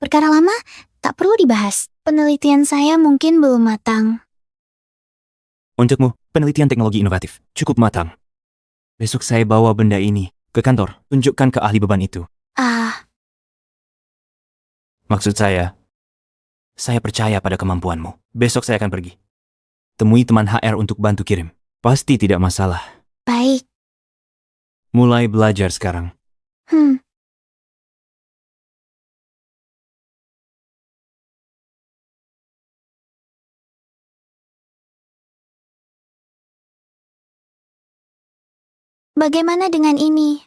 Perkara lama tak perlu dibahas. Penelitian saya mungkin belum matang. Untukmu, penelitian teknologi inovatif cukup matang. Besok saya bawa benda ini ke kantor. Tunjukkan ke ahli beban itu. Maksud saya percaya pada kemampuanmu. Besok saya akan pergi. Temui teman HR untuk bantu kirim. Pasti tidak masalah. Baik. Mulai belajar sekarang. Bagaimana dengan ini?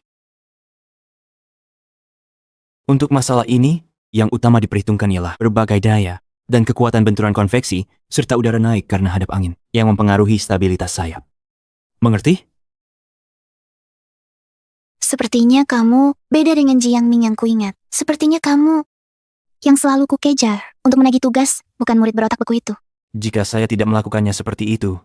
Untuk masalah ini, yang utama diperhitungkan ialah berbagai daya dan kekuatan benturan konveksi serta udara naik karena hadap angin yang mempengaruhi stabilitas sayap. Mengerti? Sepertinya kamu beda dengan Jiangming yang kuingat. Sepertinya kamu yang selalu kukejar untuk menagih tugas, bukan murid berotak beku itu. Jika saya tidak melakukannya seperti itu,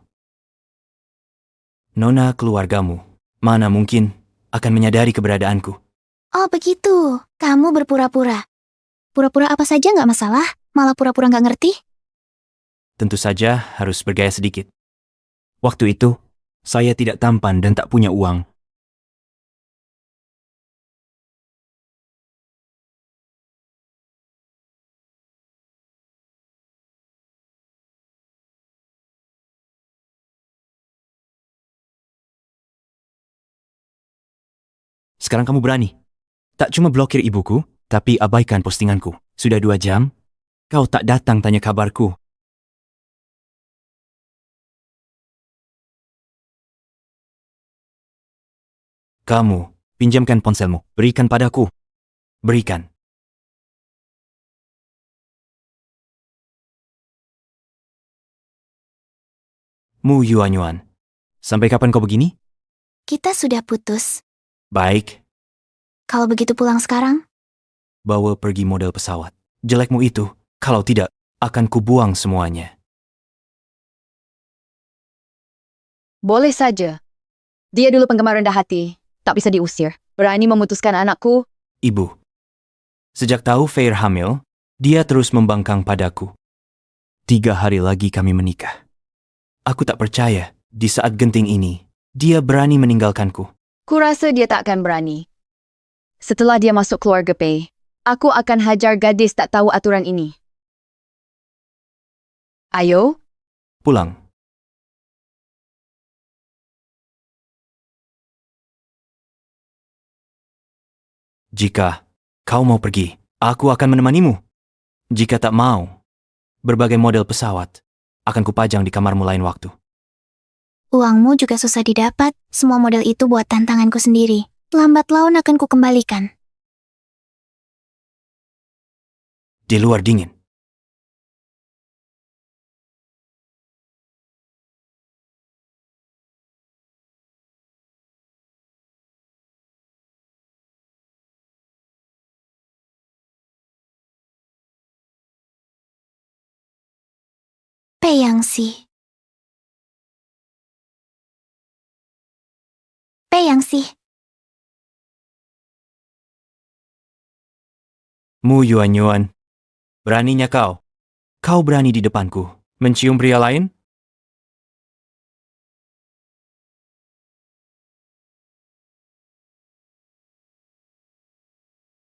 nona keluargamu mana mungkin akan menyadari keberadaanku. Oh begitu, kamu berpura-pura. Pura-pura apa saja nggak masalah, malah pura-pura nggak ngerti. Tentu saja harus bergaya sedikit. Waktu itu, Saya tidak tampan dan tak punya uang. Sekarang kamu berani. Tak cuma blokir ibuku, tapi abaikan postinganku. Sudah 2 jam, kau tak datang tanya kabarku. Kamu, pinjamkan ponselmu. Berikan padaku. Berikan. Mu Yuanyuan, sampai kapan kau begini? Kita sudah putus. Baik, Kalau begitu pulang sekarang? bawa pergi model pesawat. Jelekmu itu, kalau tidak, akan kubuang semuanya. Boleh saja. Dia dulu penggemar rendah hati, tak bisa diusir. Berani memutuskan anakku. Ibu, sejak tahu Fair hamil, dia terus membangkang padaku. 3 hari lagi kami menikah. Aku tak percaya, di saat genting ini, dia berani meninggalkanku. Kurasa dia tak akan berani. Setelah dia masuk keluarga Pei, aku akan hajar gadis tak tahu aturan ini. Ayo, Pulang. Jika kau mau pergi, aku akan menemanimu. Jika tak mau, berbagai model pesawat akan kupajang di kamarmu lain waktu. Uangmu juga susah didapat. Semua model itu buat tantanganku sendiri. Lambat laun akan kukembalikan. Di luar dingin. Peyangsi. Peyangsi. Mu Yuanyuan, beraninya kau. Kau berani di depanku mencium pria lain?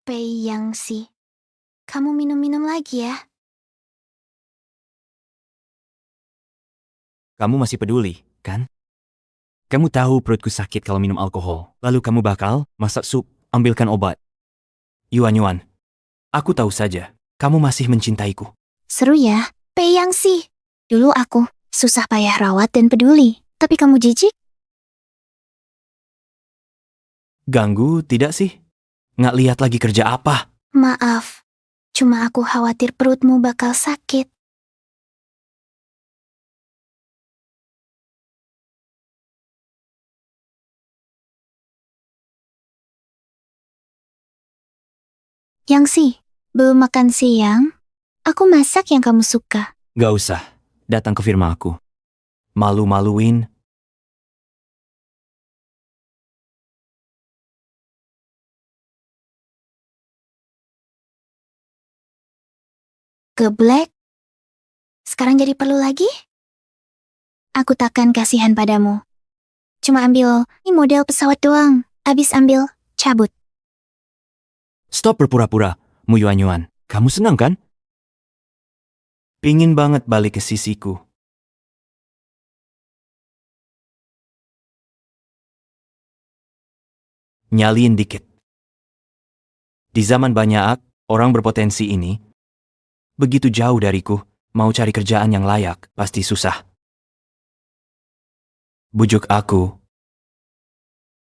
Peyangsi. Kamu minum-minum lagi ya? Kamu masih peduli, kan? Kamu tahu perutku sakit kalau minum alkohol. Lalu kamu bakal masak sup, ambilkan obat. Yuanyuan, aku tahu saja, kamu masih mencintaiku. Seru ya? Peyangsi. Dulu aku susah payah rawat dan peduli. Tapi kamu jijik? Ganggu tidak sih? Nggak lihat lagi kerja apa? Maaf. Cuma aku khawatir perutmu bakal sakit. Yangsi, belum makan siang? Aku masak yang kamu suka. Gak usah, datang ke firma aku. Malu-maluin. Geblek? Sekarang jadi perlu lagi? Aku takkan kasihan padamu. Cuma ambil ini model pesawat doang. Abis ambil, cabut. Stop berpura-pura, Mu Yuanyuan. Kamu senang kan? Pingin banget balik ke sisiku. Nyalin dikit. Di zaman banyak orang berpotensi ini, begitu jauh dariku, mau cari kerjaan yang layak, pasti susah. Bujuk aku.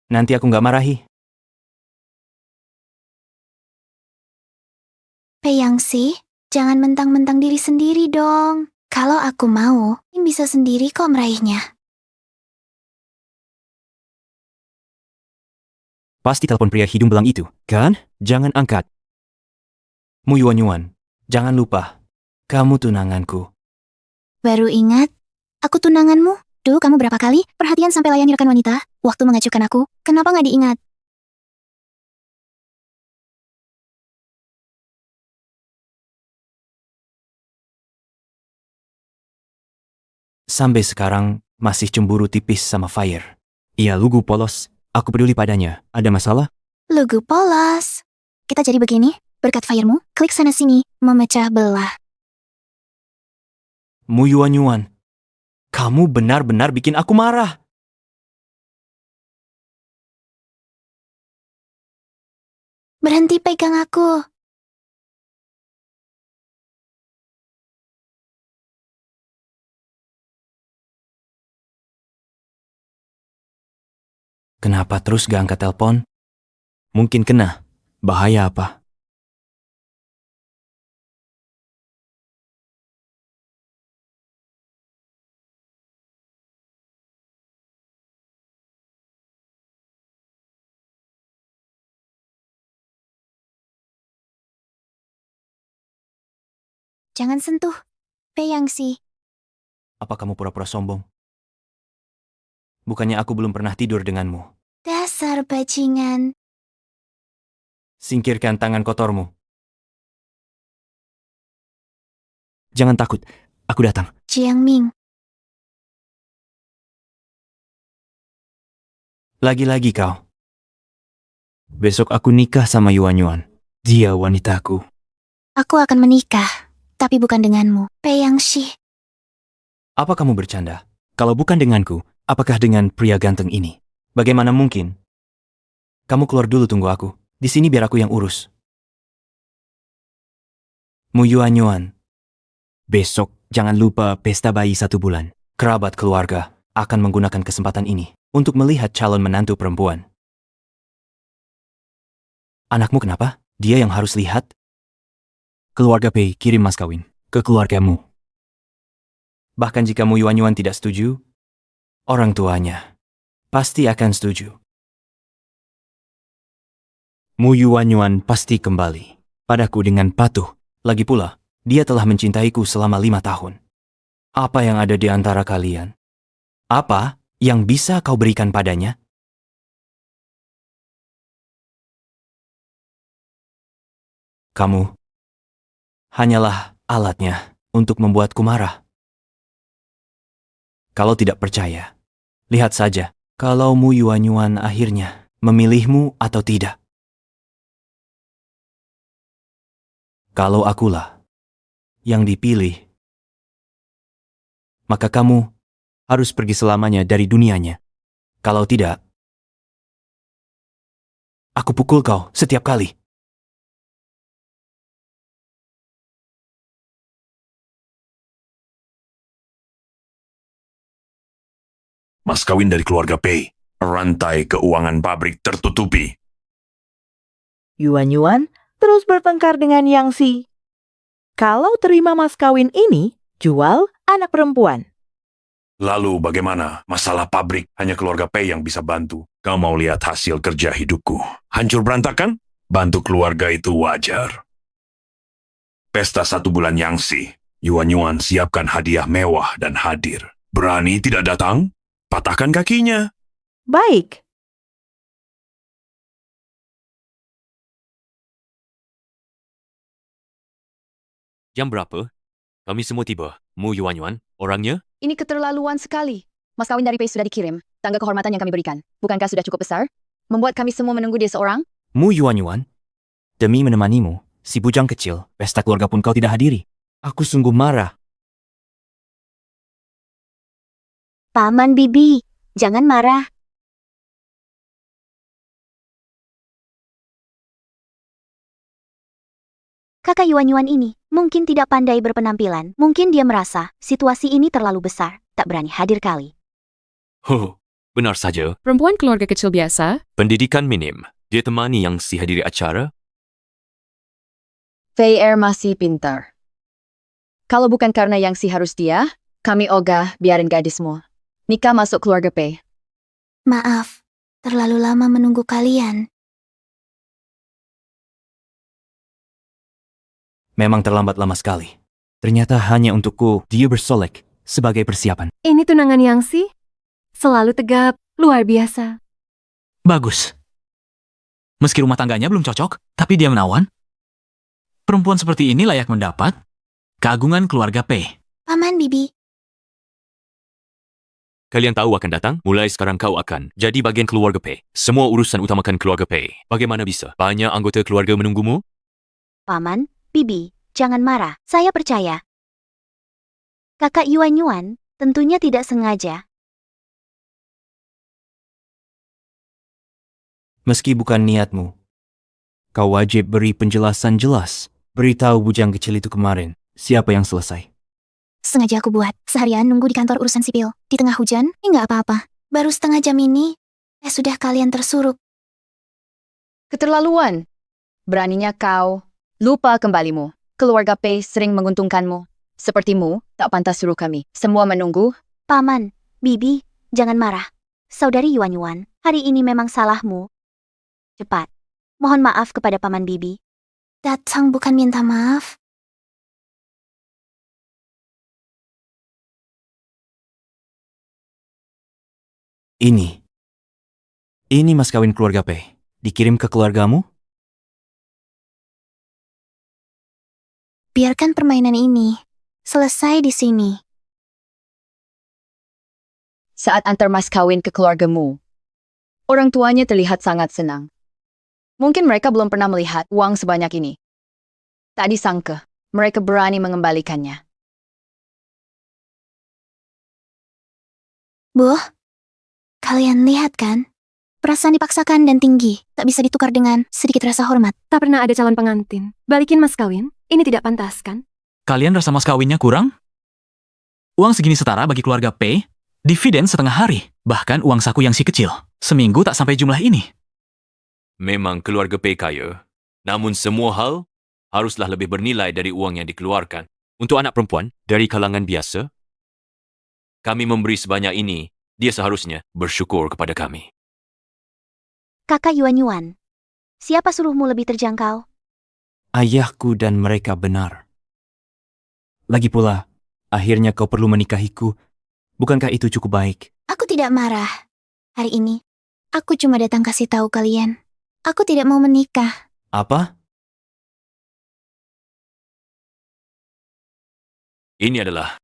Nanti aku nggak marahi. Peyangsi, jangan mentang-mentang diri sendiri dong. Kalau aku mau, bisa sendiri kok meraihnya. Pasti telepon pria hidung belang itu, kan? Jangan angkat. Mu Yuanyuan, jangan lupa, kamu tunanganku. Baru ingat, aku tunanganmu. Dulu kamu berapa kali perhatian sampai layani rekan wanita waktu mengajukan aku? Kenapa nggak diingat? Sampai sekarang, masih cemburu tipis sama Fire. Ia lugu polos. Aku peduli padanya. Ada masalah? Lugu polos. Kita jadi begini, berkat Firemu, klik sana-sini, memecah belah. Mu Yuan, kamu benar-benar bikin aku marah. Berhenti pegang aku. Kenapa terus gak angkat telepon? Mungkin kena. Bahaya apa? Jangan sentuh. Peyangsi. Apa kamu pura-pura sombong? Bukannya aku belum pernah tidur denganmu. Dasar bajingan. Singkirkan tangan kotormu. Jangan takut. Aku datang. Jiang Ming. Lagi-lagi kau. Besok aku nikah sama Yuan. Dia wanitaku. Aku akan menikah, tapi bukan denganmu. Peyangsi. Apa kamu bercanda? Kalau bukan denganku, apakah dengan pria ganteng ini? Bagaimana mungkin? Kamu keluar dulu, tunggu aku. Di sini biar aku yang urus. Mu Yuan, Besok jangan lupa pesta bayi 1 bulan. kerabat keluarga, akan menggunakan kesempatan ini untuk melihat calon menantu perempuan. Anakmu kenapa? Dia yang harus lihat. Keluarga Pei kirim mas kawin ke keluargamu. Bahkan jika Mu Yuan tidak setuju, orang tuanya pasti akan setuju. Mu Yuan pasti kembali padaku dengan patuh. Lagi pula, dia telah mencintaiku selama 5 tahun. Apa yang ada di antara kalian? Apa yang bisa kau berikan padanya? Kamu hanyalah alatnya untuk membuatku marah. Kalau tidak percaya, lihat saja kalau Mu Yuan akhirnya memilihmu atau tidak. Kalau akulah yang dipilih, Maka kamu harus pergi selamanya dari dunianya. kalau tidak, aku pukul kau setiap kali. Mas kawin dari keluarga Pei. Rantai keuangan pabrik tertutupi. Yuan terus bertengkar dengan Yangxi. Kalau terima mas kawin ini, jual anak perempuan. Lalu bagaimana? Masalah pabrik hanya keluarga Pei yang bisa bantu. Kau mau lihat hasil kerja hidupku. Hancur berantakan? Bantu keluarga itu wajar. Pesta 1 bulan Yangxi. Yuan siapkan hadiah mewah dan hadir. Berani tidak datang? Patahkan kakinya. Baik, Jam berapa? Kami semua tiba. Mu Yuan, orangnya? Ini keterlaluan sekali. Mas kawin dari Pei sudah dikirim. Tangga kehormatan yang kami berikan. Bukankah sudah cukup besar? Membuat kami semua menunggu dia seorang? Mu Yuan, demi menemanimu, si bujang kecil, pesta keluarga pun kau tidak hadiri. Aku sungguh marah. Paman Bibi, jangan marah. Kakak Yuan ini mungkin tidak pandai berpenampilan. Mungkin dia merasa situasi ini terlalu besar, tak berani hadir kali. Benar saja. Perempuan keluarga kecil biasa, Pendidikan minim. Dia temani yang si hadiri acara. Fei masih pintar. Kalau bukan karena Yangxi harus dia, kami ogah biarin gadismu. Nikah masuk keluarga Pei. Maaf, terlalu lama menunggu kalian. Memang terlambat lama sekali. Ternyata hanya untukku dia bersolek sebagai persiapan. Ini tunangan Yangxi. Selalu tegap, luar biasa. Bagus. Meski rumah tangganya belum cocok, tapi dia menawan. Perempuan seperti ini layak mendapat keagungan keluarga Pei. Paman Bibi, Kalian tahu akan datang? Mulai sekarang kau akan jadi bagian keluarga Pei. Semua urusan utamakan keluarga Pei. Bagaimana bisa? Banyak anggota keluarga menunggumu? Paman, Bibi, jangan marah. Saya percaya. Kakak Yuan, tentunya tidak sengaja. Meski bukan niatmu, kau wajib beri penjelasan jelas. Beritahu bujang kecil itu kemarin, siapa yang selesai. Sengaja aku buat. Seharian nunggu di kantor urusan sipil. Di tengah hujan, nggak apa-apa. Baru setengah jam ini, sudah kalian tersuruk. Keterlaluan. Beraninya kau. Lupa kembalimu. Keluarga Pei sering menguntungkanmu. Sepertimu, tak pantas suruh kami. Semua menunggu. Paman, Bibi, jangan marah. Saudari Yuan, hari ini memang salahmu. Cepat. Mohon maaf kepada Paman Bibi. Datang bukan minta maaf. Ini mas kawin keluarga Pei. Dikirim ke keluargamu? Biarkan permainan ini selesai di sini. Saat antar mas kawin ke keluargamu, orang tuanya terlihat sangat senang. Mungkin mereka belum pernah melihat uang sebanyak ini. Tak disangka, mereka berani mengembalikannya. Bu, kalian lihat kan? Perasaan dipaksakan dan tinggi, tak bisa ditukar dengan sedikit rasa hormat. Tak pernah ada calon pengantin. Balikin mas kawin, ini tidak pantas kan? Kalian rasa mas kawinnya kurang? Uang segini setara bagi keluarga Pei, dividen setengah hari, bahkan uang saku yang si kecil. Seminggu tak sampai jumlah ini. Memang keluarga Pei kaya. Namun semua hal haruslah lebih bernilai dari uang yang dikeluarkan. Untuk anak perempuan dari kalangan biasa, kami memberi sebanyak ini, dia seharusnya bersyukur kepada kami. Kakak Yuan, siapa suruhmu lebih terjangkau? Ayahku dan mereka benar. Lagi pula, akhirnya kau perlu menikahiku. Bukankah itu cukup baik? Aku tidak marah. Hari ini, aku cuma datang kasih tahu kalian. Aku tidak mau menikah. Apa? Ini adalah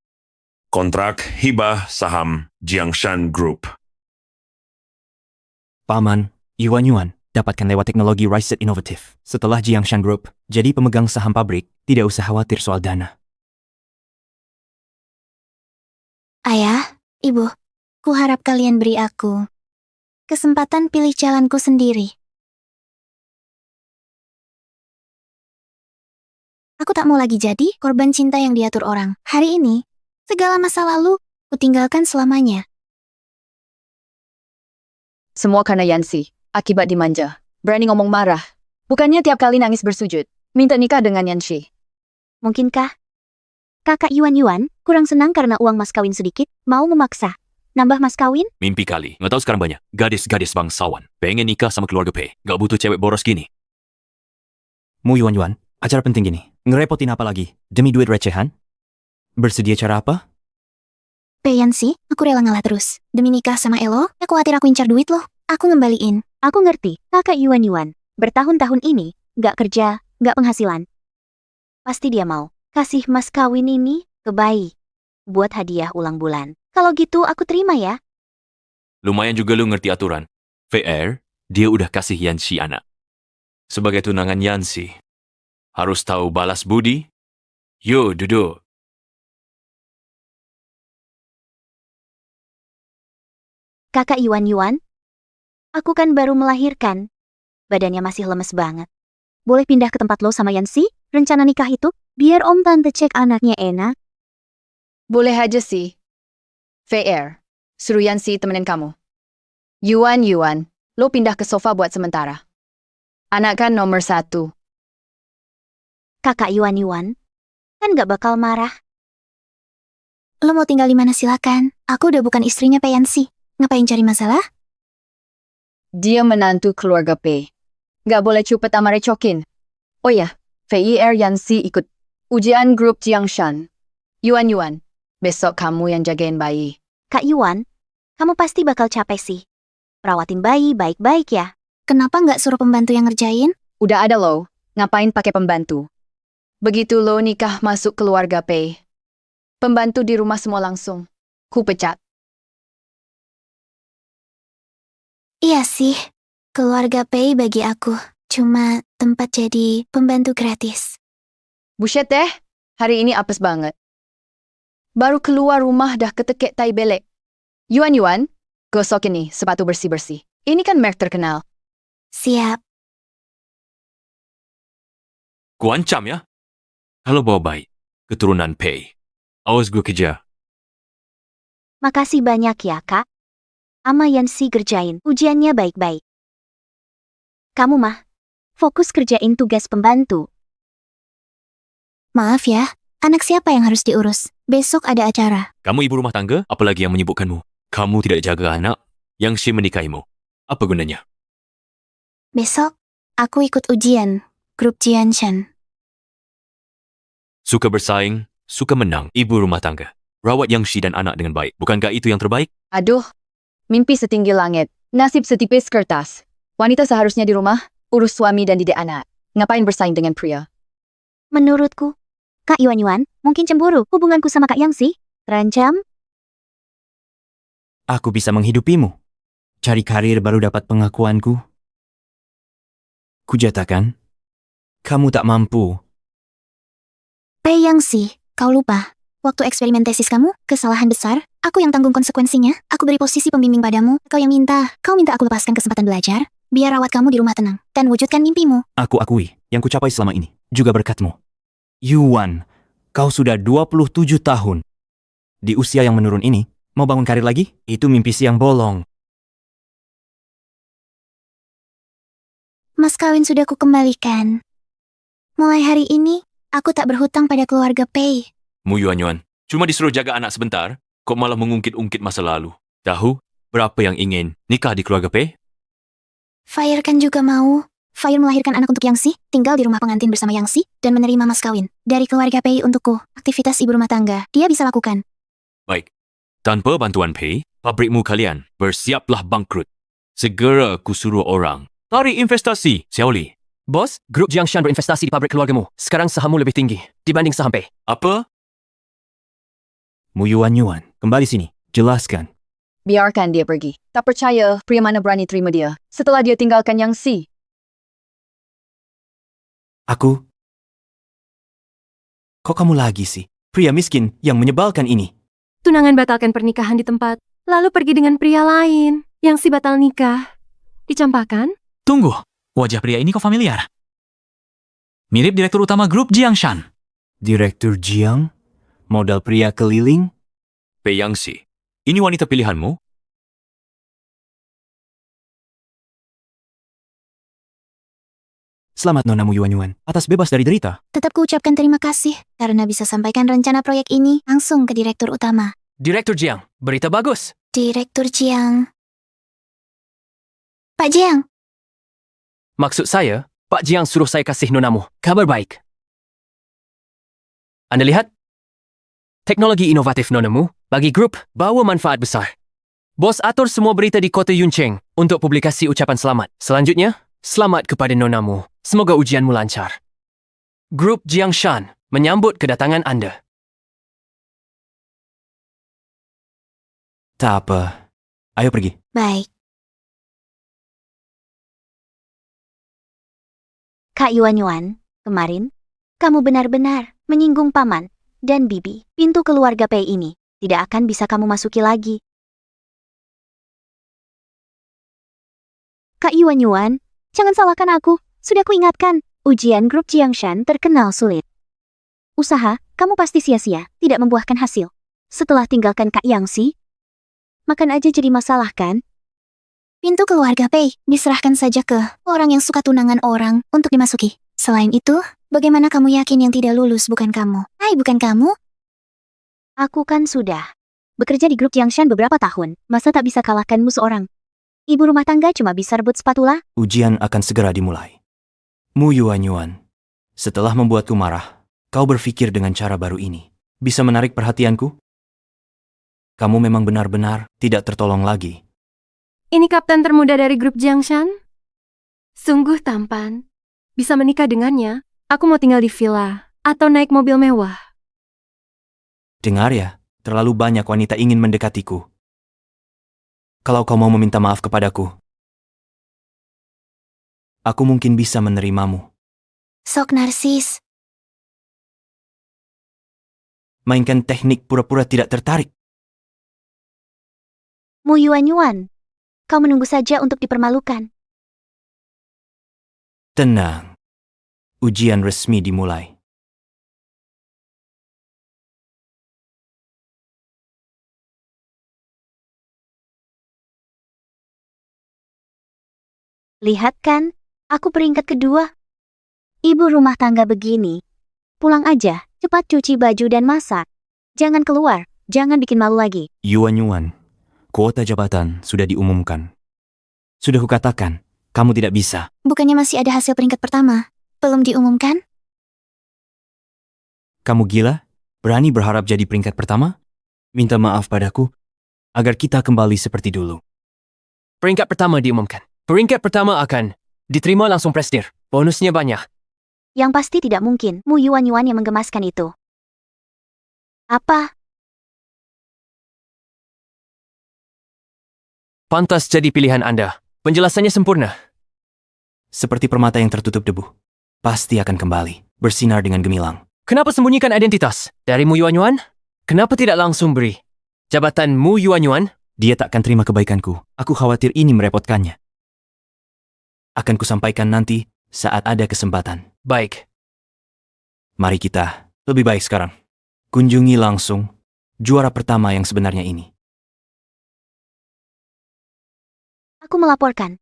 Kontrak hibah saham Jiangshan Group. Paman, Yuan, dapatkan lewat teknologi Riset Inovatif. Setelah Jiangshan Group jadi pemegang saham pabrik, tidak usah khawatir soal dana. Ayah, Ibu, kuharap kalian beri aku kesempatan pilih jalanku sendiri. Aku tak mau lagi jadi korban cinta yang diatur orang. Hari ini, segala masa lalu, kutinggalkan selamanya. Semua karena Yansi, akibat dimanja. Berani ngomong marah. Bukannya tiap kali nangis bersujud. Minta nikah dengan Yansi. Mungkinkah? Kakak Yuan, kurang senang karena uang mas kawin sedikit, mau memaksa. Nambah mas kawin? mimpi kali. Nggak tahu sekarang banyak. Gadis-gadis bangsawan. Pengen nikah sama keluarga Pei. Nggak butuh cewek boros gini. Mu Yuan, acara penting gini. Ngerepotin apa lagi? Demi duit recehan? Bersedia cara apa? Peyan sih, aku rela ngalah terus. Demi nikah sama Elo, aku khawatir aku incar duit loh. Aku ngembaliin. Aku ngerti, kakak Yuan. Bertahun-tahun ini, gak kerja, gak penghasilan. Pasti dia mau kasih mas kawin ini ke bayi. Buat hadiah ulang bulan. Kalau gitu aku terima ya. Lumayan juga lu ngerti aturan. VR, dia udah kasih Yansi anak. Sebagai tunangan Yansi, harus tahu balas budi. Yo, duduk. Kakak Yuan, aku kan baru melahirkan. Badannya masih lemes banget. Boleh pindah ke tempat lo sama Yansi? Rencana nikah itu? Biar om tante cek anaknya enak. Boleh aja sih. VR, suruh Yansi temenin kamu. Yuan, lo pindah ke sofa buat sementara. Anak kan nomor 1. Kakak Yuan, kan gak bakal marah. Lo mau tinggal di mana silakan. Aku udah bukan istrinya Peyansi. Ngapain cari masalah? Dia menantu keluarga Pei. Gak boleh cupet sama recokin. Oh ya, VR Yansi ikut ujian grup Jiangshan. Yuan, besok kamu yang jagain bayi. Kak Yuan, kamu pasti bakal capek sih. Perawatin bayi baik-baik ya. Kenapa nggak suruh pembantu yang ngerjain? Udah ada lo, ngapain pakai pembantu? Begitu lo nikah masuk keluarga Pei. Pembantu di rumah semua langsung. Ku pecat. Iya sih, keluarga Pei bagi aku cuma tempat jadi pembantu gratis. Buset deh, hari ini apes banget. Baru keluar rumah dah ketekek tai belek. Yuan, gosokin nih sepatu bersih-bersih. Ini kan merek terkenal. Siap. Kuancam ya? Kalau bawa baik, keturunan Pei. Awas gue kejar. Makasih banyak ya, Kak. Ama Yansi kerjain ujiannya baik-baik. Kamu mah, fokus kerjain tugas pembantu. Maaf ya, anak siapa yang harus diurus? Besok ada acara. Kamu ibu rumah tangga, apalagi yang menyibukkanmu? Kamu tidak jaga anak, yang si menikahimu. Apa gunanya? Besok, aku ikut ujian, grup Jianshan. Suka bersaing, suka menang, ibu rumah tangga. Rawat Yang Shi dan anak dengan baik. Bukankah itu yang terbaik? Aduh, mimpi setinggi langit, nasib setipis kertas. Wanita seharusnya di rumah, urus suami dan didik anak. Ngapain bersaing dengan pria? Menurutku, Kak Yuan, mungkin cemburu hubunganku sama Kak Yangsi. Terancam? Aku bisa menghidupimu. Cari karir baru dapat pengakuanku. Kujatakan, kamu tak mampu. Pei Yangsi, kau lupa. Waktu eksperimen tesis kamu, kesalahan besar, aku yang tanggung konsekuensinya, aku beri posisi pembimbing padamu, kau yang minta, kau minta aku lepaskan kesempatan belajar, biar rawat kamu di rumah tenang, dan wujudkan mimpimu. Aku akui, yang kucapai selama ini, juga berkatmu. Yuan, kau sudah 27 tahun. Di usia yang menurun ini, mau bangun karir lagi? Itu mimpi siang bolong. Mas kawin sudah kukembalikan. Mulai hari ini, aku tak berhutang pada keluarga Pei. Mu Yuan, cuma disuruh jaga anak sebentar, kok malah mengungkit-ungkit masa lalu. Tahu berapa yang ingin nikah di keluarga Pei? Fire kan juga mau. Fire melahirkan anak untuk Yangsi, tinggal di rumah pengantin bersama Yangsi, dan menerima mas kawin. Dari keluarga Pei untukku, aktivitas ibu rumah tangga, dia bisa lakukan. Baik. Tanpa bantuan Pei, pabrikmu kalian bersiaplah bangkrut. Segera kusuruh orang. Tarik investasi, Xiaoli. Bos, grup Jiangshan berinvestasi di pabrik keluargamu. Sekarang sahammu lebih tinggi dibanding saham Pei. Apa? Mu Yuan, kembali sini. Jelaskan. Biarkan dia pergi. Tak percaya pria mana berani terima dia setelah dia tinggalkan Yangsi. Aku? Kok kamu lagi sih? Pria miskin yang menyebalkan ini. Tunangan batalkan pernikahan di tempat, lalu pergi dengan pria lain. Yang si batal nikah. Dicampakkan? Tunggu, wajah pria ini kok familiar? Mirip direktur utama grup Jiangshan. Direktur Jiang? Modal pria keliling? Pei Yangsi, ini wanita pilihanmu? Selamat Nona Mu Yuan, atas bebas dari derita. Tetap kuucapkan terima kasih, karena bisa sampaikan rencana proyek ini langsung ke direktur utama. Direktur Jiang, berita bagus. Direktur Jiang. Pak Jiang. Maksud saya, Pak Jiang suruh saya kasih nonamu kabar baik. Anda lihat? Teknologi inovatif nonamu bagi grup bawa manfaat besar. Bos atur semua berita di kota Yuncheng untuk publikasi ucapan selamat. Selanjutnya, selamat kepada nonamu. Semoga ujianmu lancar. Grup Jiangshan menyambut kedatangan Anda. Tak apa. Ayo pergi. Baik. Kak Yuan, kemarin, kamu benar-benar menyinggung paman dan bibi. Pintu keluarga Pei ini tidak akan bisa kamu masuki lagi. Kak Yuan, jangan salahkan aku. Sudah kuingatkan, ujian grup Jiangshan terkenal sulit. Usaha, kamu pasti sia-sia, tidak membuahkan hasil. Setelah tinggalkan Kak Yangsi, makan aja jadi masalah kan? Pintu keluarga Pei diserahkan saja ke orang yang suka tunangan orang untuk dimasuki. Selain itu, bagaimana kamu yakin yang tidak lulus bukan kamu? Bukan kamu? Aku kan sudah bekerja di grup Jiangshan beberapa tahun. Masa tak bisa kalahkan musuh orang? Ibu rumah tangga cuma bisa rebut spatula? Ujian akan segera dimulai. Mu Yuan, setelah membuatku marah, kau berpikir dengan cara baru ini. Bisa menarik perhatianku? Kamu memang benar-benar tidak tertolong lagi. Ini kapten termuda dari grup Jiangshan? Sungguh tampan. Bisa menikah dengannya, aku mau tinggal di villa atau naik mobil mewah. Dengar ya, terlalu banyak wanita ingin mendekatiku. Kalau kau mau meminta maaf kepadaku, aku mungkin bisa menerimamu. Sok narsis. Mainkan teknik pura-pura tidak tertarik. Mu Yuan, kau menunggu saja untuk dipermalukan. Tenang. Ujian resmi dimulai. Lihat kan, aku peringkat kedua. Ibu rumah tangga begini. Pulang aja, cepat cuci baju dan masak. Jangan keluar, jangan bikin malu lagi. Yuan, kuota jabatan sudah diumumkan. Sudah kukatakan, kamu tidak bisa. Bukannya masih ada hasil peringkat pertama? Belum diumumkan? Kamu gila? Berani berharap jadi peringkat pertama? Minta maaf padaku, agar kita kembali seperti dulu. Peringkat pertama diumumkan. Peringkat pertama akan diterima langsung presdir. Bonusnya banyak. Yang pasti tidak mungkin Mu Yuan yang menggemaskan itu. Apa? Pantas jadi pilihan Anda. Penjelasannya sempurna. Seperti permata yang tertutup debu. Pasti akan kembali, bersinar dengan gemilang. Kenapa sembunyikan identitas dari Mu Yuan? Kenapa tidak langsung beri jabatan Mu Yuan? Dia takkan terima kebaikanku. Aku khawatir ini merepotkannya. Akan kusampaikan nanti saat ada kesempatan. Baik. Mari kita, lebih baik sekarang, kunjungi langsung juara pertama yang sebenarnya ini. Aku melaporkan.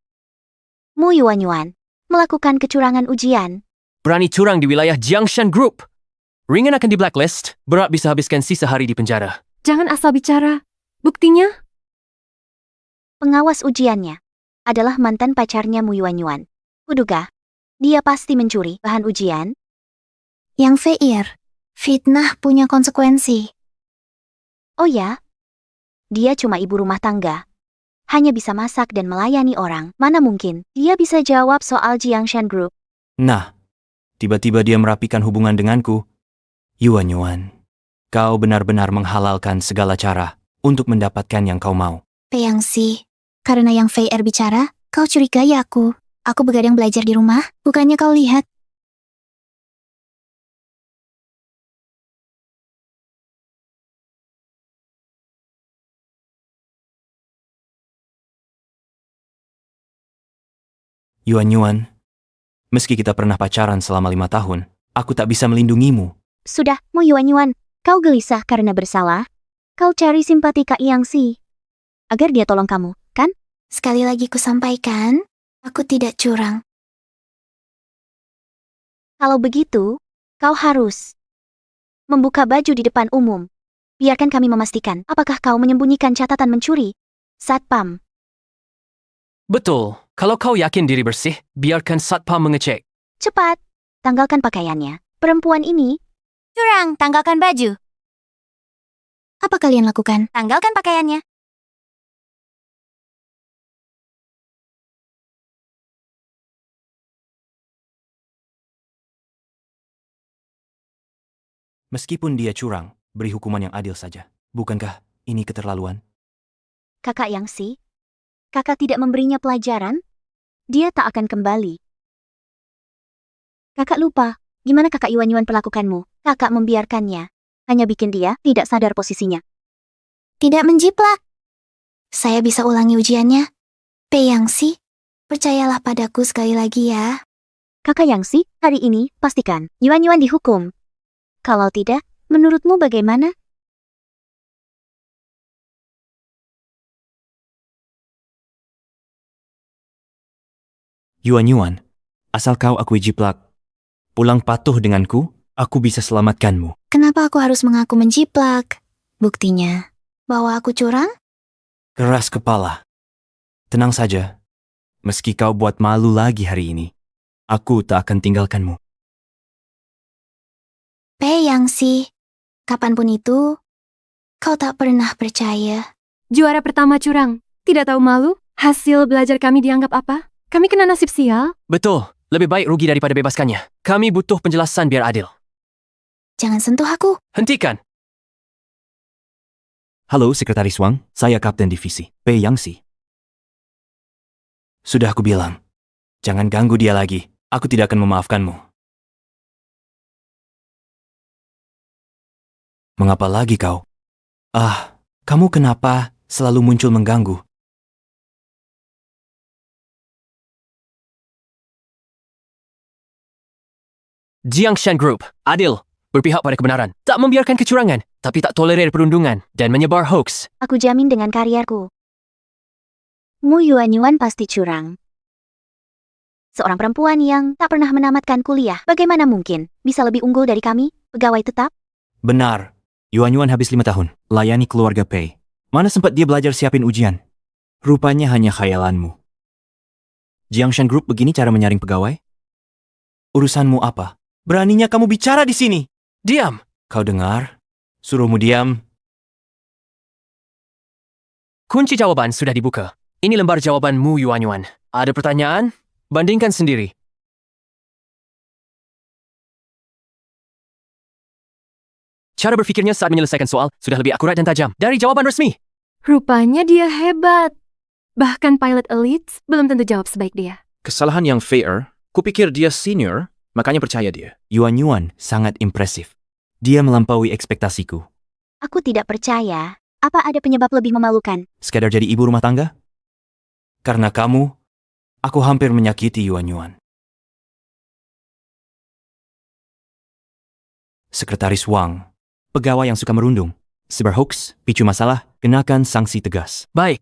Mu Yuan melakukan kecurangan ujian. Berani curang di wilayah Jiangshan Group. Ringan akan di blacklist, berat bisa habiskan sisa hari di penjara. Jangan asal bicara. Buktinya? Pengawas ujiannya adalah mantan pacarnya Mu Yuan. Kuduga, dia pasti mencuri bahan ujian. Yang Feir, fitnah punya konsekuensi. Oh ya? Dia cuma ibu rumah tangga. Hanya bisa masak dan melayani orang. Mana mungkin dia bisa jawab soal Jiangshan Group. Nah, tiba-tiba dia merapikan hubungan denganku. Yuan, kau benar-benar menghalalkan segala cara untuk mendapatkan yang kau mau. Peyangsi, karena yang Feir bicara, kau curigai aku. Aku begadang belajar di rumah, bukannya kau lihat. Yuan, meski kita pernah pacaran selama 5 tahun, aku tak bisa melindungimu. Sudah, Mu Yuan, kau gelisah karena bersalah. Kau cari simpati Kak Yangsi agar dia tolong kamu, kan? Sekali lagi kusampaikan, aku tidak curang. Kalau begitu, kau harus membuka baju di depan umum. Biarkan kami memastikan apakah kau menyembunyikan catatan mencuri. Satpam. Betul. Kalau kau yakin diri bersih, biarkan Satpam mengecek. Cepat, tanggalkan pakaiannya. Perempuan ini Curang, tanggalkan baju. Apa kalian lakukan? Tanggalkan pakaiannya. Meskipun dia curang, beri hukuman yang adil saja. Bukankah ini keterlaluan? Kakak Yangsi, kakak tidak memberinya pelajaran, dia tak akan kembali. Kakak lupa, gimana kakak Yuan perlakukanmu. Kakak membiarkannya, hanya bikin dia tidak sadar posisinya. Tidak menjiplak. Saya bisa ulangi ujiannya. Peyangsi, percayalah padaku sekali lagi ya. Kakak Yangsi, hari ini pastikan Yuan dihukum. Kalau tidak, menurutmu bagaimana? Yuan, asal kau akui jiplak. Pulang patuh denganku, aku bisa selamatkanmu. Kenapa aku harus mengaku menjiplak? Buktinya, bahwa aku curang? Keras kepala. Tenang saja. Meski kau buat malu lagi hari ini, aku tak akan tinggalkanmu. Peyangsi, kapanpun itu, kau tak pernah percaya. Juara pertama curang. Tidak tahu malu? Hasil belajar kami dianggap apa? Kami kena nasib sial? Betul. Lebih baik rugi daripada bebaskannya. Kami butuh penjelasan biar adil. Jangan sentuh aku. Hentikan. Halo Sekretaris Wang, saya Kapten Divisi, Peyangsi. Sudah aku bilang, Jangan ganggu dia lagi. Aku tidak akan memaafkanmu. Mengapa lagi kau? Kamu kenapa selalu muncul mengganggu? Jiangshan Group, adil, berpihak pada kebenaran, tak membiarkan kecurangan, tapi tak tolerir perundungan dan menyebar hoax. Aku jamin dengan karierku. Mu Yuanyuan pasti curang. Seorang perempuan yang tak pernah menamatkan kuliah, bagaimana mungkin bisa lebih unggul dari kami, pegawai tetap? Benar. Yuanyuan habis 5 tahun, layani keluarga Pei. Mana sempat dia belajar siapin ujian? Rupanya hanya khayalanmu. Jiangshan Group begini cara menyaring pegawai? Urusanmu apa? Beraninya kamu bicara di sini? Diam! Kau dengar? Suruhmu diam. Kunci jawaban sudah dibuka. Ini lembar jawaban Mu Yuanyuan. Ada pertanyaan? Bandingkan sendiri. Cara berfikirnya saat menyelesaikan soal sudah lebih akurat dan tajam dari jawaban resmi. Rupanya dia hebat. Bahkan pilot elite belum tentu jawab sebaik dia. Kesalahan yang fair, kupikir dia senior, makanya percaya dia. Yuanyuan sangat impresif. Dia melampaui ekspektasiku. Aku tidak percaya. Apa ada penyebab lebih memalukan? Sekadar jadi ibu rumah tangga? Karena kamu, aku hampir menyakiti Yuanyuan. Sekretaris Wang, pegawai yang suka merundung, sebar hoax, picu masalah, kenakan sanksi tegas. Baik.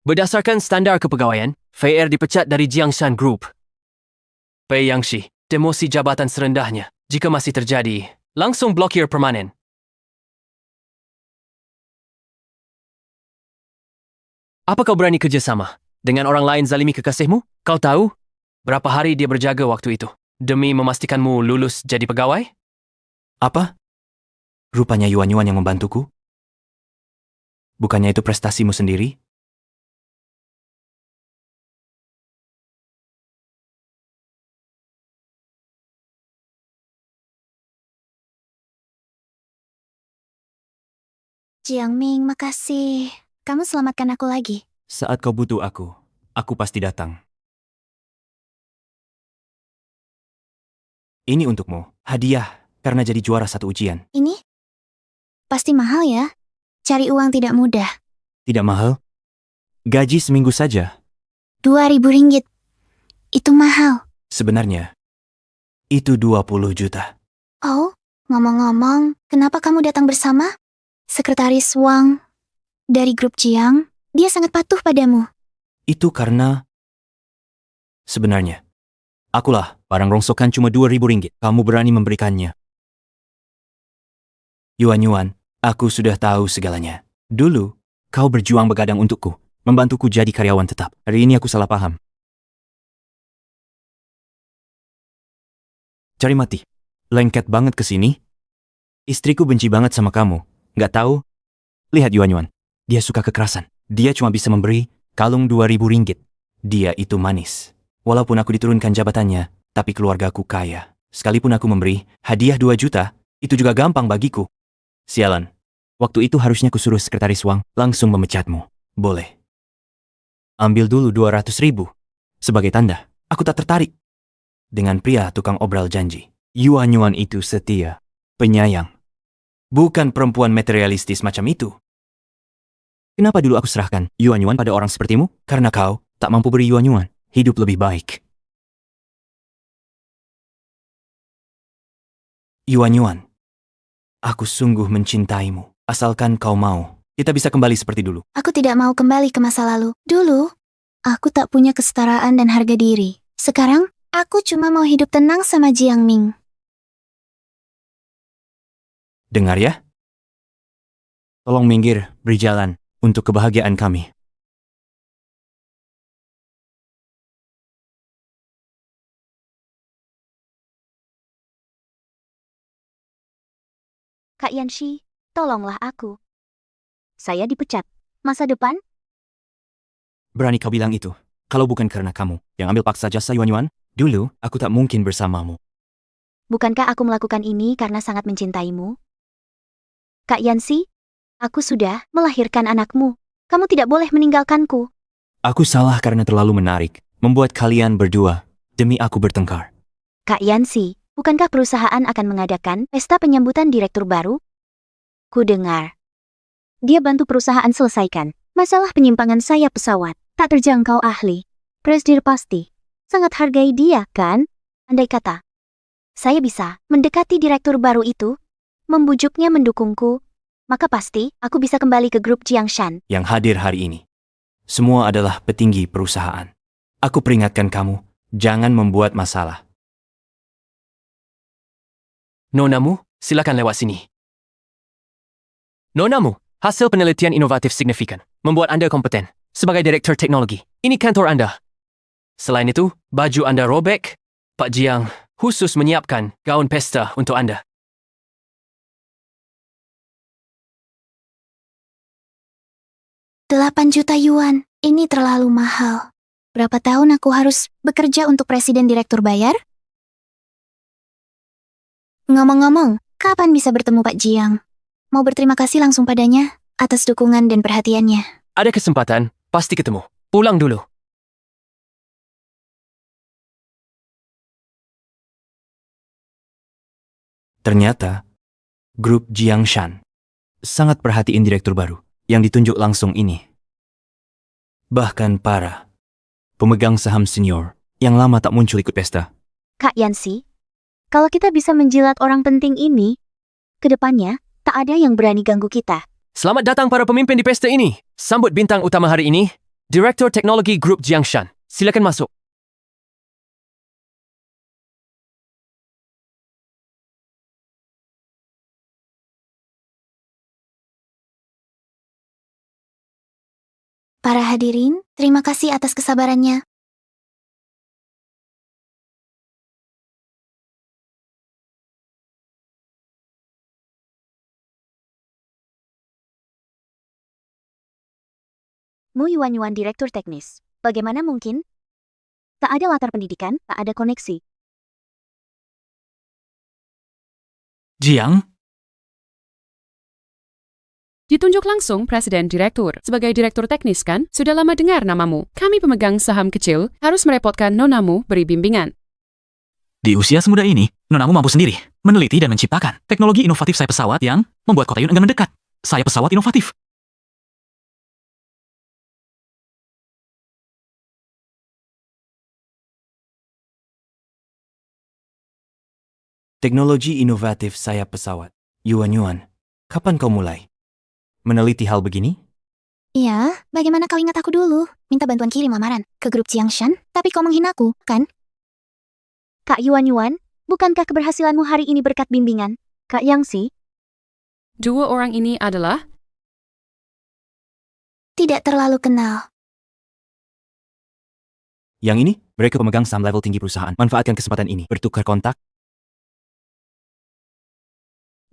Berdasarkan standar kepegawaian, Fei Er dipecat dari Jiangshan Group. Pei Yangshi, demosi jabatan serendahnya. Jika masih terjadi, langsung blokir permanen. Apa kau berani kerjasama dengan orang lain zalimi kekasihmu? Kau tahu berapa hari dia berjaga waktu itu demi memastikanmu lulus jadi pegawai? Apa? Rupanya Yuanyuan yang membantuku? Bukannya itu prestasimu sendiri? Jiangming, makasih. Kamu selamatkan aku lagi. Saat kau butuh aku pasti datang. Ini untukmu, hadiah karena jadi juara satu ujian. Ini? Pasti mahal ya? Cari uang tidak mudah. Tidak mahal? Gaji seminggu saja. 2.000 ringgit. Itu mahal. Sebenarnya, itu 20 juta. Oh, ngomong-ngomong, kenapa kamu datang bersama? Sekretaris Wang dari grup Jiang, dia sangat patuh padamu. Itu karena... Sebenarnya, akulah barang rongsokan cuma 2.000 ringgit. Kamu berani memberikannya. Yuanyuan, aku sudah tahu segalanya. Dulu, kau berjuang begadang untukku, membantuku jadi karyawan tetap. Hari ini aku salah paham. Cari mati. Lengket banget ke sini. Istriku benci banget sama kamu. Nggak tahu? Lihat Yuanyuan. Dia suka kekerasan. Dia cuma bisa memberi kalung 2.000 ringgit. Dia itu manis. Walaupun aku diturunkan jabatannya, tapi keluargaku kaya. Sekalipun aku memberi hadiah 2 juta, itu juga gampang bagiku. Sialan. Waktu itu harusnya kusuruh sekretaris Wang langsung memecatmu. Boleh. Ambil dulu 200.000. Sebagai tanda, aku tak tertarik. Dengan pria tukang obral janji. Yuanyuan itu setia, penyayang. Bukan perempuan materialistis macam itu. Kenapa dulu aku serahkan Yuanyuan pada orang sepertimu? Karena kau tak mampu beri Yuanyuan hidup lebih baik. Yuanyuan, aku sungguh mencintaimu. Asalkan kau mau, kita bisa kembali seperti dulu. Aku tidak mau kembali ke masa lalu. Dulu, aku tak punya kesetaraan dan harga diri. Sekarang, aku cuma mau hidup tenang sama Jiangming. Dengar ya? Tolong minggir, beri jalan untuk kebahagiaan kami. Kak Yanshi, tolonglah aku. Saya dipecat. Masa depan? Berani kau bilang itu? Kalau bukan karena kamu yang ambil paksa jasa Yuanyuan, dulu aku tak mungkin bersamamu. Bukankah aku melakukan ini karena sangat mencintaimu? Kak Yanshi, aku sudah melahirkan anakmu. Kamu tidak boleh meninggalkanku. Aku salah karena terlalu menarik. membuat kalian berdua demi aku bertengkar. Kak Yansi, bukankah perusahaan akan mengadakan pesta penyambutan direktur baru? Ku dengar. Dia bantu perusahaan selesaikan masalah penyimpangan sayap pesawat. Tak terjangkau ahli. Presdir pasti sangat hargai dia, kan? Andai kata saya bisa mendekati direktur baru itu, membujuknya mendukungku, maka pasti aku bisa kembali ke grup Jiangshan. Yang hadir hari ini, semua adalah petinggi perusahaan. Aku peringatkan kamu, jangan membuat masalah. Nonamu, silakan lewat sini. Nonamu, hasil penelitian inovatif signifikan membuat Anda kompeten sebagai direktur teknologi. Ini kantor Anda. Selain itu, baju Anda robek. Pak Jiang khusus menyiapkan gaun pesta untuk Anda. Rp8 juta, ini terlalu mahal. Berapa tahun aku harus bekerja untuk presiden direktur bayar? Ngomong-ngomong, kapan bisa bertemu Pak Jiang? Mau berterima kasih langsung padanya atas dukungan dan perhatiannya. Ada kesempatan, pasti ketemu. Pulang dulu. Ternyata, grup Jiangshan sangat perhatiin direktur baru yang ditunjuk langsung ini. Bahkan para pemegang saham senior yang lama tak muncul ikut pesta. Kak Yansi, kalau kita bisa menjilat orang penting ini, kedepannya tak ada yang berani ganggu kita. Selamat datang para pemimpin di pesta ini. Sambut bintang utama hari ini, Direktur Teknologi Grup Jiangshan. Silakan masuk. Para hadirin, terima kasih atas kesabarannya. Mu Yuan Direktur Teknis. Bagaimana mungkin? Tak ada latar pendidikan, tak ada koneksi. Jiang, Ditunjuk langsung Presiden Direktur. Sebagai Direktur Teknis kan, sudah lama dengar namamu. Kami pemegang saham kecil harus merepotkan nonamu beri bimbingan. di usia semuda ini, Nonamu mampu sendiri meneliti dan menciptakan teknologi inovatif sayap pesawat yang membuat kota Yun enggan mendekat. Sayap pesawat inovatif. Teknologi inovatif sayap pesawat. Yuan, kapan kau mulai meneliti hal begini? Iya, bagaimana kau ingat aku dulu? Minta bantuan kirim lamaran ke grup Jiangshan, tapi kau menghinaku, kan? Kak Yuan, bukankah keberhasilanmu hari ini berkat bimbingan Kak Yangsi? Dua orang ini adalah Tidak terlalu kenal. Yang ini, mereka pemegang saham level tinggi perusahaan. Manfaatkan kesempatan ini, bertukar kontak.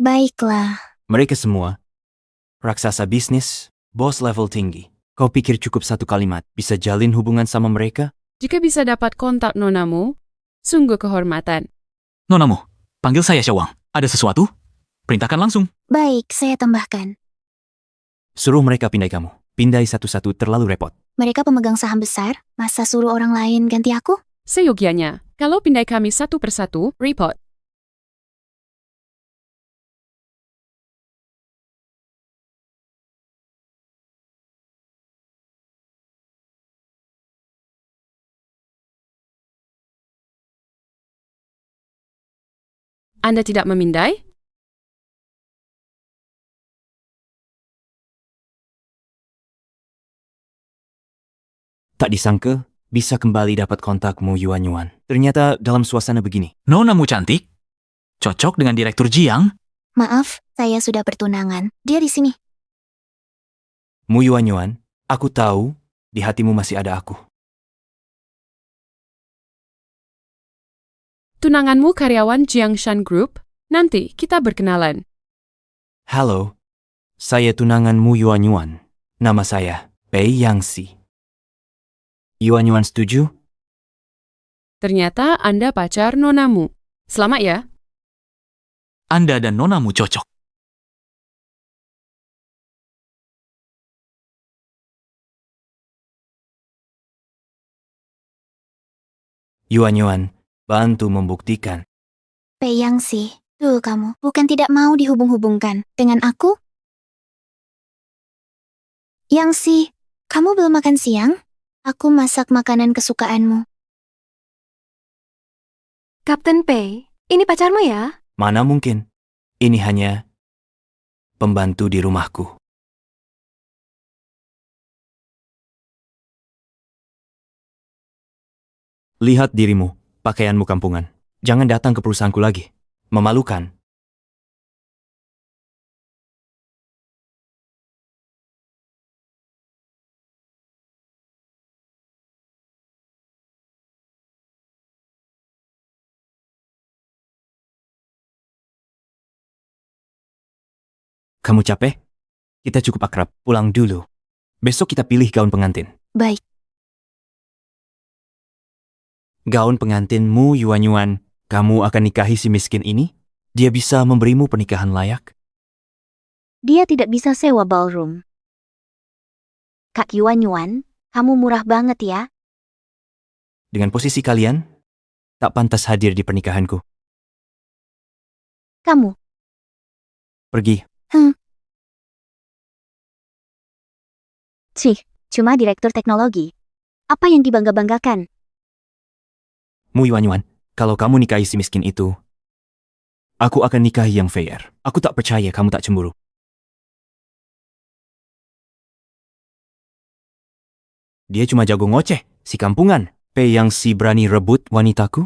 Baiklah. Mereka semua raksasa bisnis, bos level tinggi. Kau pikir cukup satu kalimat bisa jalin hubungan sama mereka? jika bisa dapat kontak nonamu, sungguh kehormatan. Nonamu, panggil saya Syawang. Ada sesuatu? Perintahkan langsung. Baik, saya tambahkan. Suruh mereka pindai kamu. Pindai satu-satu terlalu repot. Mereka pemegang saham besar, masa suruh orang lain ganti aku? Seyogianya, kalau pindai kami satu persatu, repot. Anda tidak memindai? Tak disangka, bisa kembali dapat kontakmu Yuan. Ternyata dalam suasana begini. Nonamu cantik. Cocok dengan Direktur Jiang. Maaf, saya sudah bertunangan. Dia di sini. Mu Yuan, aku tahu di hatimu masih ada aku. Tunanganmu karyawan Jiangshan Group? Nanti kita berkenalan. Halo, saya tunanganmu Yuan. Nama saya Pei Yangsi. Yuan setuju? Ternyata Anda pacar nonamu. Selamat ya. Anda dan Nonamu cocok. Yuan, bantu membuktikan. Pei Yangxi, tuh kamu, bukan tidak mau dihubung-hubungkan dengan aku? Yangxi, kamu belum makan siang? Aku masak makanan kesukaanmu. Kapten Pei, ini pacarmu ya? Mana mungkin. Ini hanya pembantu di rumahku. Lihat dirimu, pakaianmu kampungan. Jangan datang ke perusahaanku lagi. Memalukan. Kamu capek? Kita cukup akrab. Pulang dulu. Besok kita pilih gaun pengantin. Baik. Gaun pengantinmu, Yuan, kamu akan nikahi si miskin ini? Dia bisa memberimu pernikahan layak? Dia tidak bisa sewa ballroom. Kak Yuan, kamu murah banget ya. Dengan posisi kalian, tak pantas hadir di pernikahanku. Kamu, Pergi. Cih, cuma direktur teknologi. Apa yang dibangga-banggakan? Mu Yuan, kalau kamu nikahi si miskin itu, aku akan nikahi yang fair. Aku tak percaya kamu tak cemburu. Dia cuma jago ngoceh, si kampungan. Pei Yangxi berani rebut wanitaku?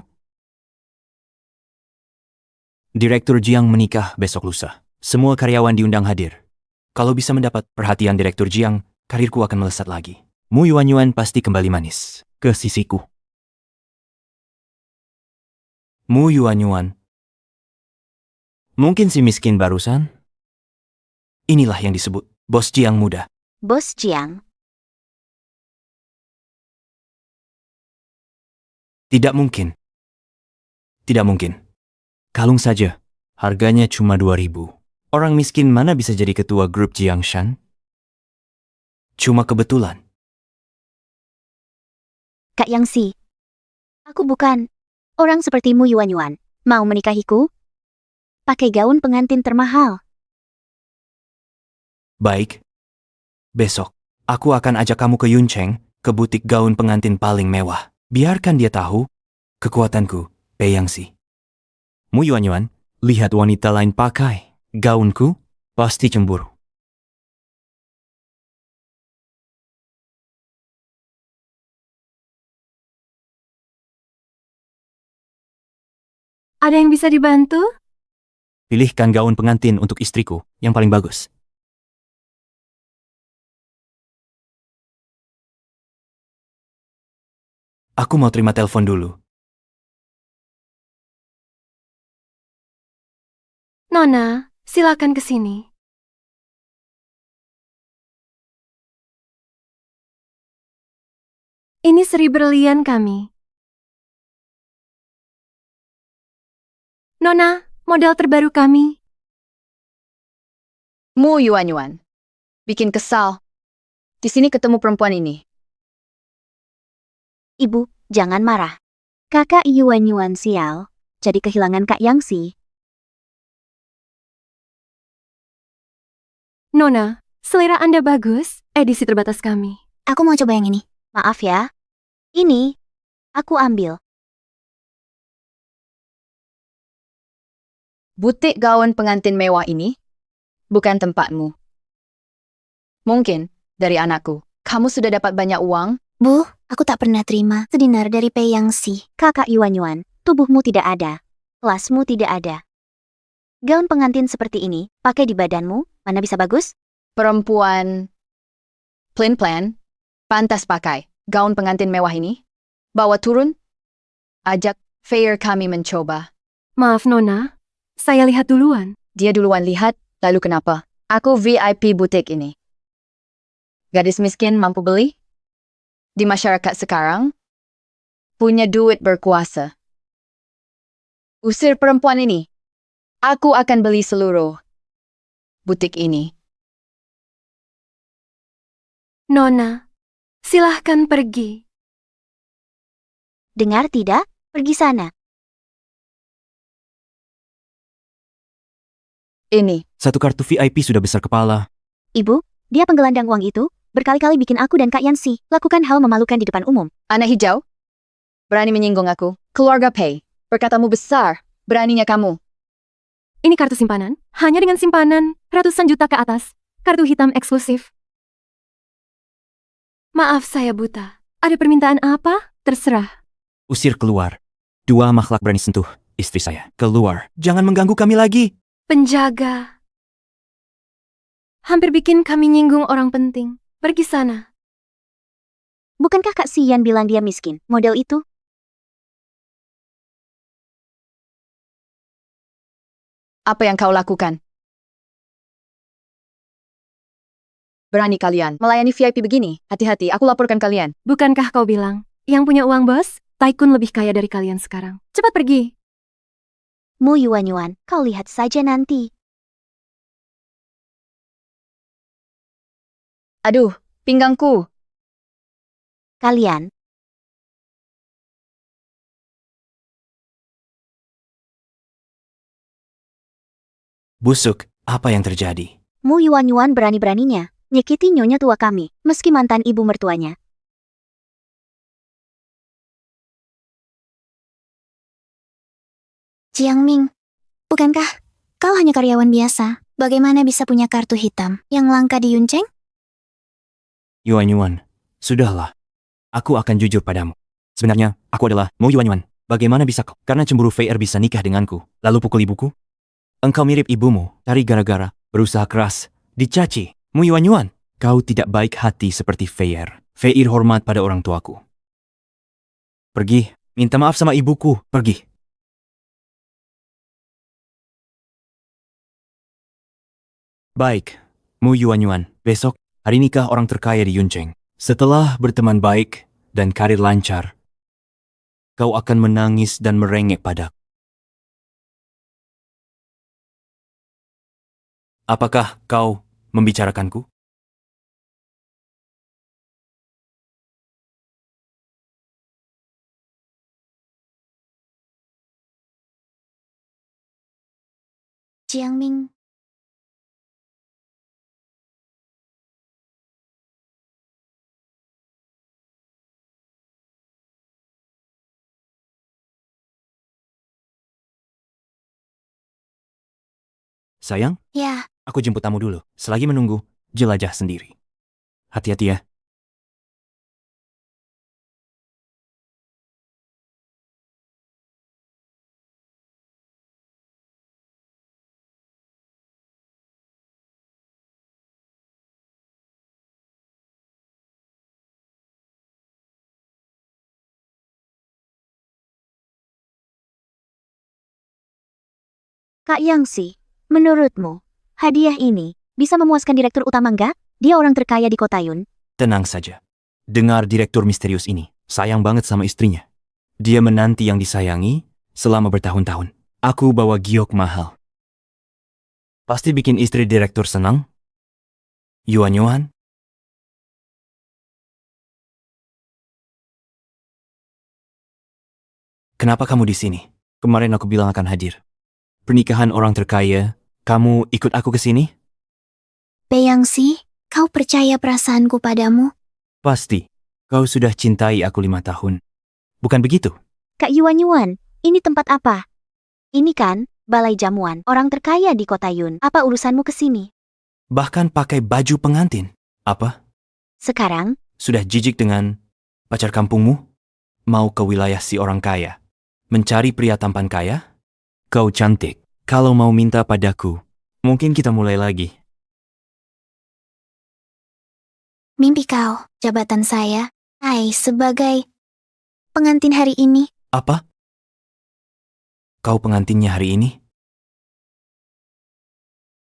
Direktur Jiang menikah besok lusa. Semua karyawan diundang hadir. Kalau bisa mendapat perhatian Direktur Jiang, karirku akan melesat lagi. Mu Yuan pasti kembali manis ke sisiku. Mu Yuan. Mungkin si miskin barusan? Inilah yang disebut bos Jiang muda. Bos Jiang. Tidak mungkin. Tidak mungkin. Kalung saja. Harganya cuma 2.000. Orang miskin mana bisa jadi ketua grup Jiangshan? Cuma kebetulan. Kak Yangxi. Aku bukan orang sepertimu Yuan. Mau menikahiku? Pakai gaun pengantin termahal. Baik. Besok, aku akan ajak kamu ke Yuncheng, ke butik gaun pengantin paling mewah. Biarkan dia tahu kekuatanku, Pei Yangxi. Mu Yuan, lihat wanita lain pakai gaunku, pasti cemburu. Ada yang bisa dibantu? Pilihkan gaun pengantin untuk istriku yang paling bagus. Aku mau terima telepon dulu. Nona, silakan ke sini. Ini seri berlian kami. Nona, model terbaru kami. Mu Yuan. Bikin kesal. Di sini ketemu perempuan ini. Ibu, jangan marah. Kakak Yuan sial. Jadi kehilangan Kak Yangxi. Nona, selera Anda bagus. Edisi terbatas kami. Aku mau coba yang ini. Maaf ya. Ini, aku ambil. Butik gaun pengantin mewah ini bukan tempatmu. Mungkin dari anakku, kamu sudah dapat banyak uang. Bu, aku tak pernah terima sedinar dari Pei Yangxi. Kakak Yuan, tubuhmu tidak ada. Kelasmu tidak ada. Gaun pengantin seperti ini, pakai di badanmu, mana bisa bagus? Perempuan plan pantas pakai gaun pengantin mewah ini. Bawa turun, ajak Fair kami mencoba. Maaf Nona, saya lihat duluan. Dia duluan lihat, lalu kenapa? Aku VIP butik ini. Gadis miskin mampu beli? Di masyarakat sekarang, punya duit berkuasa. Usir perempuan ini. Aku akan beli seluruh butik ini. Nona, silahkan pergi. Dengar tidak? Pergi sana. Ini. Satu kartu VIP sudah besar kepala. Ibu, dia penggelandang uang itu, berkali-kali bikin aku dan Kak Yansi lakukan hal memalukan di depan umum. Anak hijau? Berani menyinggung aku. Keluarga Pei. Berkatamu besar. Beraninya kamu. Ini kartu simpanan, hanya dengan simpanan ratusan juta ke atas. Kartu hitam eksklusif. Maaf saya buta. Ada permintaan apa? Terserah. Usir keluar. Dua makhluk berani sentuh istri saya. Keluar. Jangan mengganggu kami lagi. Penjaga. Hampir bikin kami nyinggung orang penting. Pergi sana. Bukankah Kak Sian bilang dia miskin? Model itu? Apa yang kau lakukan? Berani kalian melayani VIP begini? Hati-hati, aku laporkan kalian. Bukankah kau bilang, yang punya uang bos, Tycoon lebih kaya dari kalian sekarang. Cepat pergi. Mu Yuan, kau lihat saja nanti. Aduh, pinggangku. Kalian. Busuk, apa yang terjadi? Mu Yuan berani-beraninya nyekiti nyonya tua kami, meski mantan ibu mertuanya. Jiangming, bukankah kau hanya karyawan biasa? Bagaimana bisa punya kartu hitam yang langka di Yuncheng? Yuan, sudahlah. Aku akan jujur padamu. Sebenarnya, aku adalah Mo Yuan. Bagaimana bisa kau? Karena cemburu Feier bisa nikah denganku, lalu pukul ibuku? Engkau mirip ibumu, cari gara-gara, berusaha keras, dicaci. Mo Yuan, kau tidak baik hati seperti Feier. Feier hormat pada orang tuaku. Pergi, minta maaf sama ibuku, pergi. Baik, Mu Yuan, besok hari nikah orang terkaya di Yuncheng. Setelah berteman baik dan karir lancar, kau akan menangis dan merengek padaku. Apakah kau membicarakanku? Jiangming, Sayang, ya, aku jemput tamu dulu. Selagi menunggu, jelajah sendiri. Hati-hati ya. Kak Yansi, menurutmu, hadiah ini bisa memuaskan direktur utama enggak? Dia orang terkaya di kota Yun. Tenang saja. Dengar direktur misterius ini, sayang banget sama istrinya. Dia menanti yang disayangi selama bertahun-tahun. Aku bawa giok mahal. Pasti bikin istri direktur senang. Yuan, kenapa kamu di sini? Kemarin aku bilang akan hadir. Pernikahan orang terkaya, kamu ikut aku ke sini? Peyangsi, kau percaya perasaanku padamu? Pasti. Kau sudah cintai aku 5 tahun. Bukan begitu? Kak Yuan, ini tempat apa? Ini kan, balai jamuan, orang terkaya di kota Yun. Apa urusanmu ke sini? Bahkan pakai baju pengantin. Apa? Sekarang, Sudah jijik dengan pacar kampungmu? Mau ke wilayah si orang kaya? Mencari pria tampan kaya? Kau cantik. Kalau mau minta padaku, mungkin kita mulai lagi. Mimpi kau, jabatan saya, sebagai pengantin hari ini. Apa? Kau pengantinnya hari ini?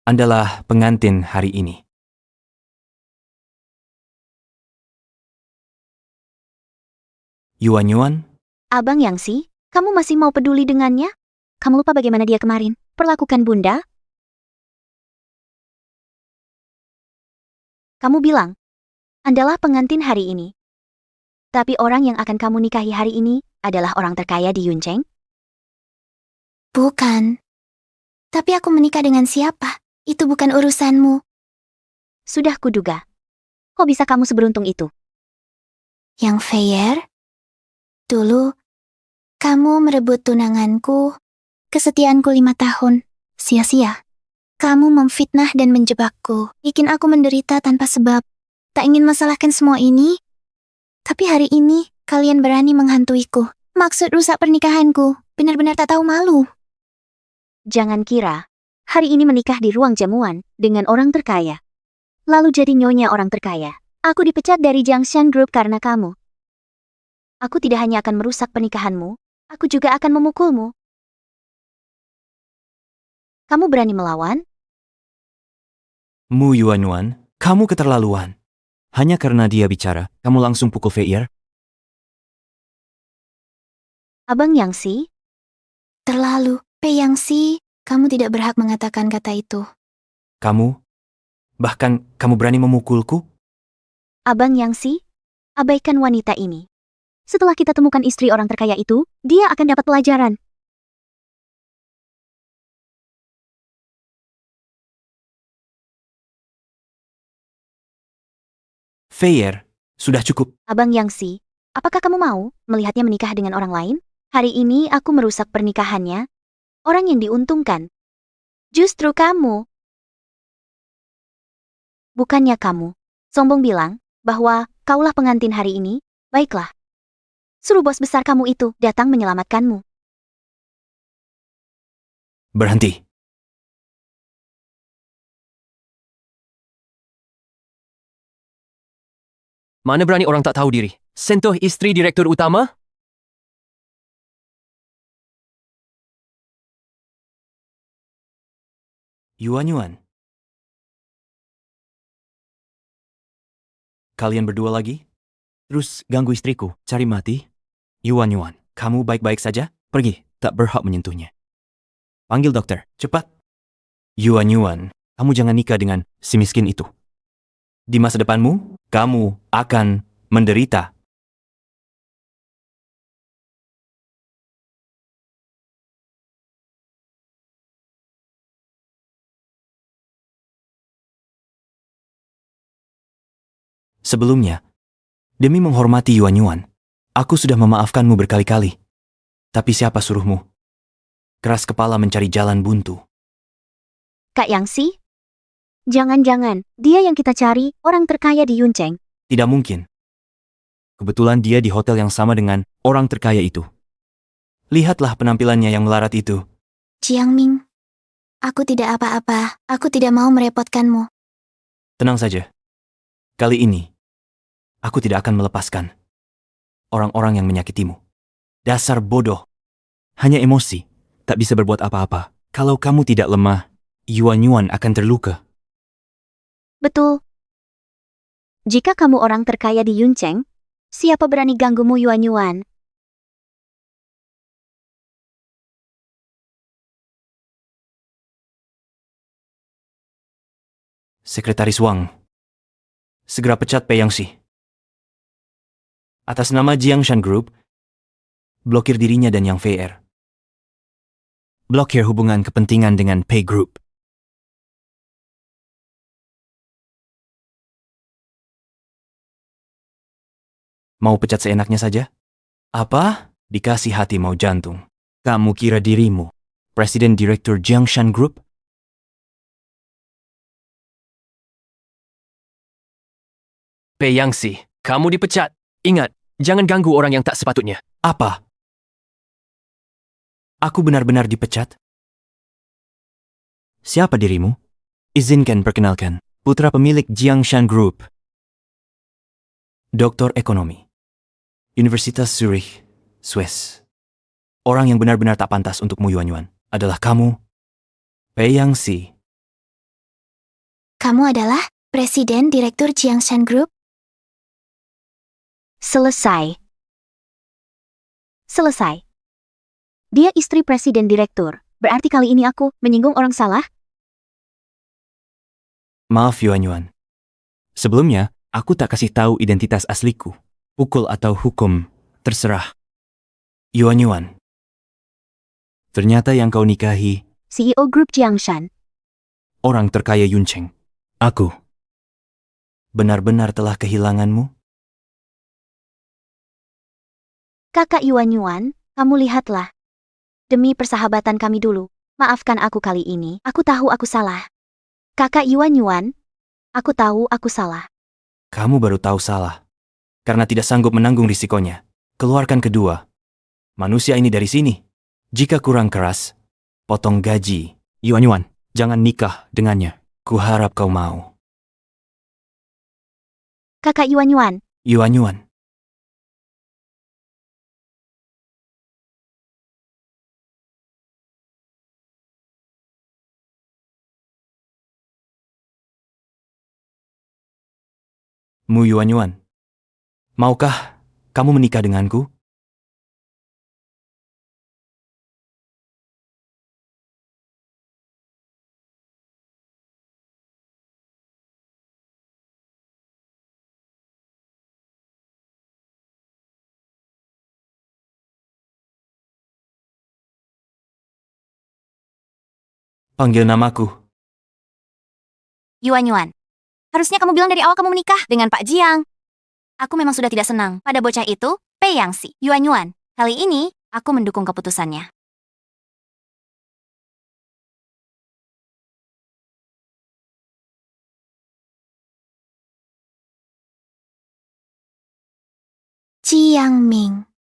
Andalah pengantin hari ini. Yuan, Abang Yangsi, kamu masih mau peduli dengannya? Kamu lupa bagaimana dia kemarin perlakukan bunda? Kamu bilang, Andalah pengantin hari ini. Tapi orang yang akan kamu nikahi hari ini adalah orang terkaya di Yuncheng? Bukan. Tapi aku menikah dengan siapa? Itu bukan urusanmu. Sudah kuduga. Kok bisa kamu seberuntung itu? Yang fair? Dulu, kamu merebut tunanganku, kesetiaanku 5 tahun. Sia-sia. Kamu memfitnah dan menjebakku, bikin aku menderita tanpa sebab. Tak ingin masalahkan semua ini. Tapi hari ini, kalian berani menghantuiku. Maksud rusak pernikahanku. Benar-benar tak tahu malu. Jangan kira, hari ini menikah di ruang jamuan dengan orang terkaya. Lalu jadi nyonya orang terkaya. Aku dipecat dari Jiangshan Group karena kamu. Aku tidak hanya akan merusak pernikahanmu, aku juga akan memukulmu. Kamu berani melawan? Mu Yuanyuan, kamu keterlaluan. Hanya karena dia bicara, kamu langsung pukul Feier? Abang Yangxi? Terlalu. Pei Yangxi, kamu tidak berhak mengatakan kata itu. Kamu? Bahkan kamu berani memukulku? Abang Yangxi? Abaikan wanita ini. Setelah kita temukan istri orang terkaya itu, dia akan dapat pelajaran. Feier, sudah cukup. Abang Yangxi, apakah kamu mau melihatnya menikah dengan orang lain? Hari ini aku merusak pernikahannya. Orang yang diuntungkan. Justru kamu. Bukannya kamu. Sombong bilang bahwa kaulah pengantin hari ini. Baiklah. Suruh bos besar kamu itu datang menyelamatkanmu. Berhenti. Mana berani orang tak tahu diri? Sentuh istri direktur utama? Yuanyuan. Kalian berdua lagi? Terus ganggu istriku, cari mati? Yuanyuan, kamu baik-baik saja? Pergi, tak berhak menyentuhnya. Panggil dokter, cepat. Yuanyuan, kamu jangan nikah dengan si miskin itu. Di masa depanmu, kamu akan menderita. Sebelumnya, demi menghormati Yuanyuan, aku sudah memaafkanmu berkali-kali. Tapi siapa suruhmu? Keras kepala mencari jalan buntu. Kak Yangxi? Jangan-jangan, dia yang kita cari, orang terkaya di Yuncheng. Tidak mungkin. Kebetulan dia di hotel yang sama dengan orang terkaya itu. Lihatlah penampilannya yang melarat itu. Jiangming, aku tidak apa-apa. Aku tidak mau merepotkanmu. Tenang saja. Kali ini, aku tidak akan melepaskan orang-orang yang menyakitimu. Dasar bodoh. Hanya emosi, tak bisa berbuat apa-apa. Kalau kamu tidak lemah, Yuanyuan akan terluka. Betul. Jika kamu orang terkaya di Yuncheng, siapa berani ganggumu Yuanyuan? Sekretaris Wang, segera pecat Pei Yangxi. Atas nama Jiangshan Group, blokir dirinya dan Yang Feier. Blokir hubungan kepentingan dengan Pei Group. Mau pecat seenaknya saja? Apa? Dikasih hati mau jantung. Kamu kira dirimu Presiden Direktur Jiangshan Group? Pei Yangxi, kamu dipecat. Ingat, jangan ganggu orang yang tak sepatutnya. Apa? Aku benar-benar dipecat? Siapa dirimu? Izinkan perkenalkan, putra pemilik Jiangshan Group. Doktor Ekonomi. Universitas Zurich, Swiss. Orang yang benar-benar tak pantas untukmu Yuanyuan adalah kamu, Pei Yangxi. Kamu adalah Presiden Direktur Jiangshan Group? Selesai. Selesai. Dia istri presiden direktur. Berarti kali ini aku menyinggung orang salah? Maaf Yuanyuan. Sebelumnya, aku tak kasih tahu identitas asliku. Pukul atau hukum, terserah. Yuan. Ternyata yang kau nikahi CEO Grup Jiangshan. orang terkaya Yuncheng. Aku benar-benar telah kehilanganmu? Kakak Yuan, kamu lihatlah. Demi persahabatan kami dulu, maafkan aku kali ini. Aku tahu aku salah. Kakak Yuan, aku tahu aku salah. Kamu baru tahu salah. Karena tidak sanggup menanggung risikonya. Keluarkan kedua manusia ini dari sini. Jika kurang keras, potong gaji. Yuan, jangan nikah dengannya. Kuharap kau mau. Kakak Yuan, Yuan. Mu Yuan. Maukah kamu menikah denganku? Panggil namaku. Yuan. Harusnya kamu bilang dari awal kamu menikah dengan Pak Jiang. Aku memang sudah tidak senang pada bocah itu, Pei Yangxi. Yuan. Kali ini, aku mendukung keputusannya. Jiangming.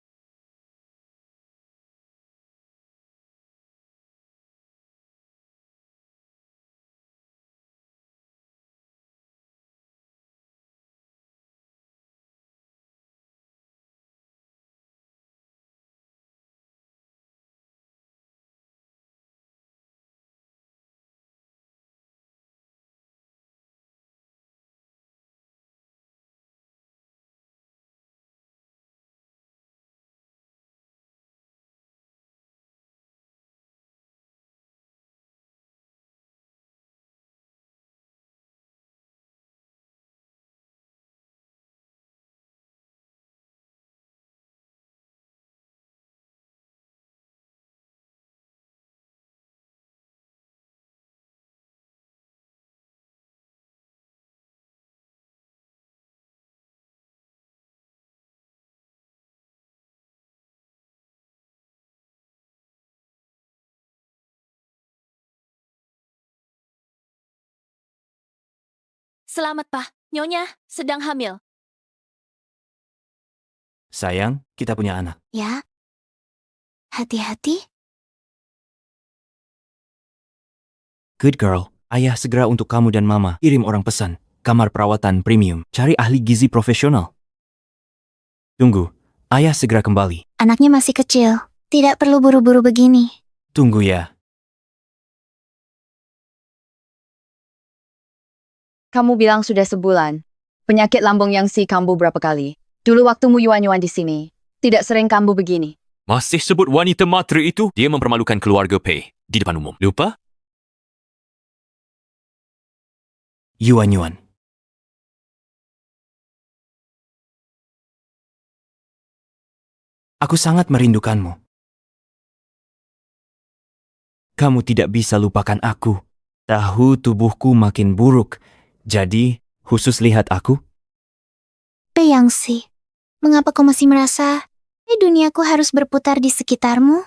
Selamat, Pak. Nyonya sedang hamil. Sayang, kita punya anak. Ya. Hati-hati. Good girl. Ayah segera untuk kamu dan mama. Kirim orang pesan. Kamar perawatan premium. Cari ahli gizi profesional. Tunggu. Ayah segera kembali. Anaknya masih kecil. Tidak perlu buru-buru begini. Tunggu ya. Kamu bilang sudah sebulan. Penyakit lambung Yangxi kambuh berapa kali? Dulu waktumu Yuan di sini. Tidak sering kambuh begini. Masih sebut wanita materi itu? Dia mempermalukan keluarga Pei di depan umum. Lupa? Yuan. Aku sangat merindukanmu. Kamu tidak bisa lupakan aku. Tahu tubuhku makin buruk. Jadi, khusus lihat aku? Pei Yangxi, mengapa kau masih merasa duniaku harus berputar di sekitarmu?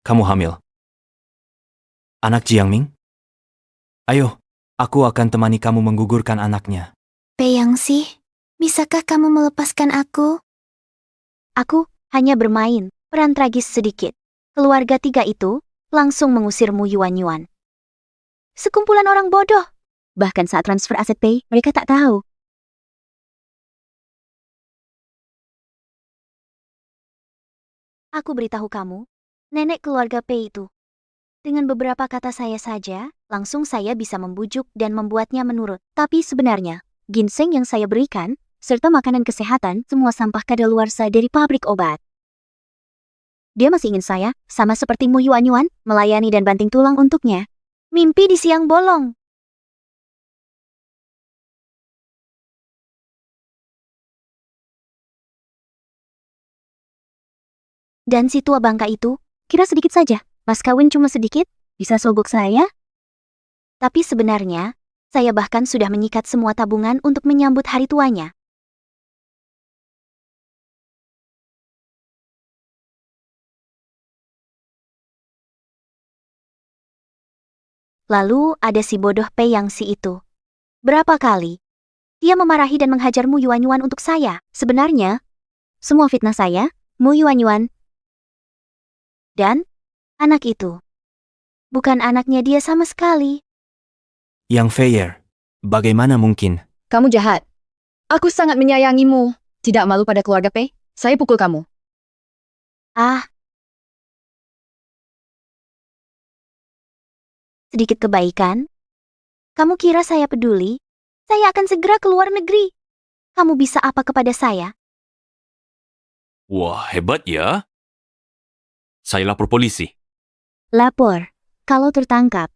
Kamu hamil. Anak Jiangming? Ayo, aku akan temani kamu menggugurkan anaknya. Pei Yangxi, bisakah kamu melepaskan aku? Aku hanya bermain peran tragis sedikit. Keluarga tiga itu langsung mengusirmu Yuan. Sekumpulan orang bodoh. Bahkan saat transfer aset Pei, mereka tak tahu. Aku beritahu kamu, nenek keluarga Pei itu. Dengan beberapa kata saya saja, langsung saya bisa membujuk dan membuatnya menurut. Tapi sebenarnya, ginseng yang saya berikan, serta makanan kesehatan, semua sampah kadaluarsa dari pabrik obat. Dia masih ingin saya, sama seperti Mu Yuan, melayani dan banting tulang untuknya. Mimpi di siang bolong. Dan si tua bangka itu, kira sedikit saja. Mas kawin cuma sedikit, bisa sogok saya? Tapi sebenarnya, saya bahkan sudah menyikat semua tabungan untuk menyambut hari tuanya. Lalu ada si bodoh Pei Yang si itu. Berapa kali dia memarahi dan menghajar Mu Yuanyuan untuk saya? Sebenarnya, semua fitnah saya, Mu Yuanyuan. Dan anak itu bukan anaknya dia sama sekali. Yang Fair, bagaimana mungkin? Kamu jahat. Aku sangat menyayangimu. Tidak malu pada keluarga Pei? Saya pukul kamu. Ah. Sedikit kebaikan? Kamu kira saya peduli? Saya akan segera ke luar negeri. Kamu bisa apa kepada saya? Wah, hebat ya. Saya lapor polisi. Lapor. Kalau tertangkap,